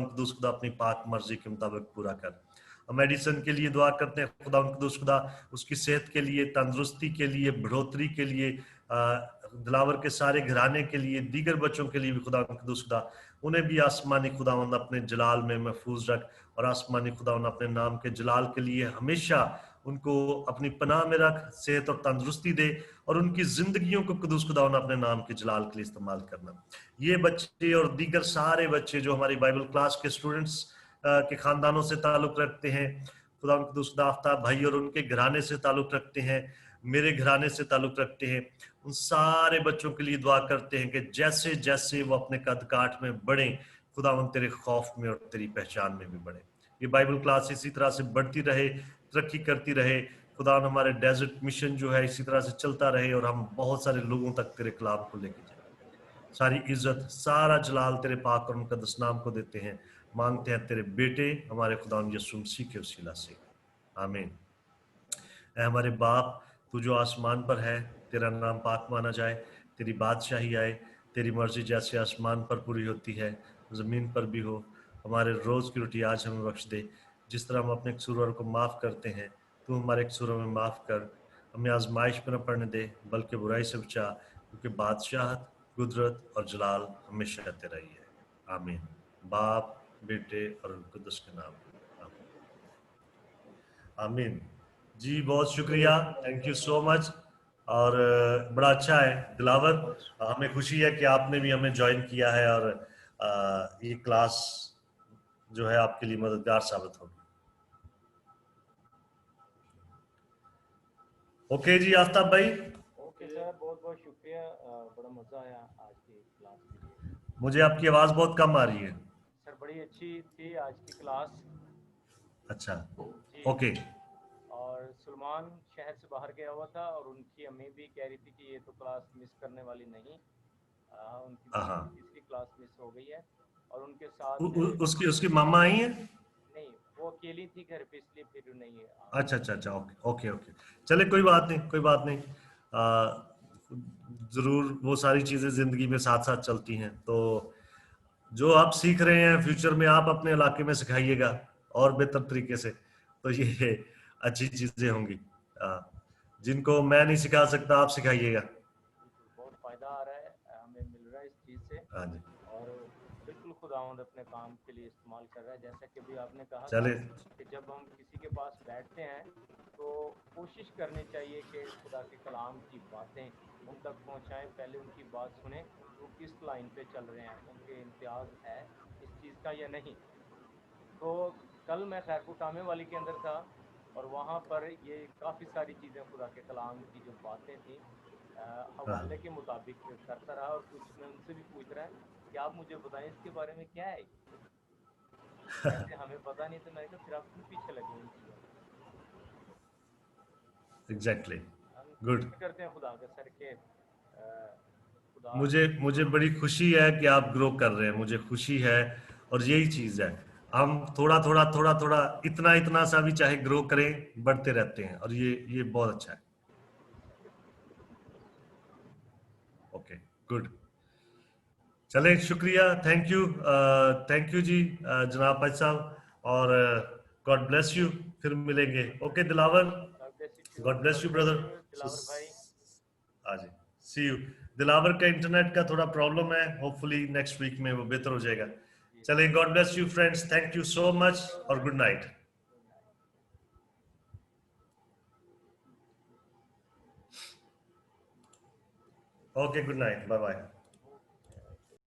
Speaker 1: अपनी पाक मर्जी के मुताबिक पूरा कर। हम एडिसन के लिए दुआ करते हैं खुदा उसकी सेहत के लिए, तंदुरुस्ती के लिए, बढ़ोतरी के लिए, दिलावर के सारे घराने के लिए, दीगर बच्चों के लिए भी खुदा उन्हें भी आसमानी खुदावंद अपने जलाल में महफूज रख, और आसमानी खुदावंद अपने नाम के जलाल के लिए हमेशा उनको अपनी पनाह में रख, सेहत और तंदुरुस्ती दे, और उनकी जिंदगियों को कुदूस खुदावंद अपने नाम के जलाल के लिए इस्तेमाल करना। ये बच्चे और दीगर सारे बच्चे जो हमारी बाइबल क्लास के स्टूडेंट्स के खानदानों से ताल्लुक रखते हैं, खुदा कुदूस खुदा आफ्ताब भाई और उनके घराने से ताल्लुक रखते हैं, मेरे घराने से ताल्लुक रखते हैं, उन सारे बच्चों के लिए दुआ करते हैं कि जैसे जैसे वो अपने कद काठ में बढ़े, खुदावंद तेरे खौफ में और तेरी पहचान में भी बढ़े। ये बाइबल क्लास इसी तरह से बढ़ती रहे, तरक्की करती रहे, खुदा हमारे डेजर्ट मिशन जो है इसी तरह से चलता रहे, और हम बहुत सारे लोगों तक तेरे कलाम को लेके जाए। सारी इज्जत, सारा जलाल तेरे पाक और मुकद्दस नाम को देते हैं, मांगते हैं तेरे बेटे हमारे खुदा यीशु मसीह के वसीला से, आमीन। ऐ हमारे बाप, तू जो आसमान पर है, तेरा नाम पाक माना जाए, तेरी बादशाही आए, तेरी मर्जी जैसे आसमान पर पूरी होती है जमीन पर भी हो। हमारे रोज की रोटी आज हमें बख्श दे, जिस तरह हम अपने कसूरवारों को माफ करते हैं, तू हमारे कसूरों में माफ कर। हमें आजमाइश में न पड़ने दे, बल्कि बुराई से बचा, क्योंकि बादशाहत, कुदरत और जलाल हमेशा तेरा ही है, आमीन। बाप, बेटे और कुदस के नाम, आमीन। जी बहुत शुक्रिया, थैंक यू सो मच। और बड़ा अच्छा है दिलावर, हमें खुशी है कि आपने भी हमें ज्वाइन किया है, और ये क्लास जो है आपके लिए मददगार साबित होगी। ओके जी आफ्ताब भाई।
Speaker 2: ओके सर, बहुत बहुत शुक्रिया, बड़ा मज़ा आया आज की क्लास के लिए।
Speaker 1: मुझे आपकी आवाज़ बहुत कम आ रही है।
Speaker 2: सर बड़ी अच्छी थी आज की क्लास।
Speaker 1: अच्छा,
Speaker 2: जी।
Speaker 1: ओके।
Speaker 2: और सलमान शहर से बाहर गया हुआ था, और उनकी अम्मी भी कह रही थी कि ये तो क्लास मिस करने वाली नहीं। उनकी
Speaker 1: हाँ,
Speaker 2: तीसरी क्लास मिस हो गई है, और उनके साथ
Speaker 1: उसकी उसकी मामा आई है?
Speaker 2: नहीं, वो अकेली थी घर पे, इसलिए फिर नहीं
Speaker 1: अच्छा अच्छा अच्छा, ओके ओके ओके, चले कोई बात नहीं, कोई बात नहीं। जरूर वो सारी चीजें जिंदगी में साथ साथ चलती हैं, तो जो आप सीख रहे हैं फ्यूचर में आप अपने इलाके में सिखाइएगा और बेहतर तरीके से, तो ये अच्छी चीजें होंगी। जिनको मैं नहीं सिखा सकता आप सिखाइएगा।
Speaker 2: बिल्कुल, बहुत फ़ायदा आ रहा है, हमें मिल रहा है इस चीज़ से।
Speaker 1: हाँ जी,
Speaker 2: और बिल्कुल खुदावंद अपने काम के लिए इस्तेमाल कर रहा है, जैसा कि अभी आपने कहा था
Speaker 1: चले।
Speaker 2: कि जब हम किसी के पास बैठते हैं तो कोशिश करनी चाहिए कि खुदा के कलाम की बातें उन तक पहुंचाएं, पहले उनकी बात सुने, वो किस लाइन पे चल रहे हैं, उनके इम्तियाज़ है इस चीज़ का या नहीं। तो कल मैं खैरपुर टामे वाली के अंदर था, और वहाँ पर ये काफ़ी सारी चीज़ें खुदा के कलाम की जो बातें थी
Speaker 1: हाँ
Speaker 2: हवाले के मुताबिक करता रहा, और कुछ मैं उनसे भी पूछ रहा है कि आप मुझे बताएं इसके बारे में क्या है। कहते हमें पता नहीं, तो मैंने कहा फिर आप क्यों पीछे लगे इन चीज़ों के।
Speaker 1: एग्जैक्टली,
Speaker 2: हम
Speaker 1: गुड।
Speaker 2: शुक्र करते हैं खुदा का सर के खुदा।
Speaker 1: मुझे मुझे बड़ी खुशी है कि आप ग्रो कर रहे हैं, मुझे खुशी है, और यही चीज है। हम थोड़ा थोड़ा थोड़ा थोड़ा इतना इतना सा भी चाहे ग्रो करें, बढ़ते रहते हैं, और ये बहुत अच्छा है। Okay, good. चले, शुक्रिया, थैंक यू जी जनाब भाई साहब, और गॉड ब्लेस यू। फिर मिलेंगे। Okay Dilawar, God bless you brother.
Speaker 2: Dilawar भाई।
Speaker 1: हाँ जी, सी यू। दिलावर का इंटरनेट का थोड़ा प्रॉब्लम है, होपफुली नेक्स्ट वीक में वो बेहतर हो जाएगा।
Speaker 2: जी सर।
Speaker 1: चले, God bless you friends, thank you so much, और good night. Okay, good night, bye bye.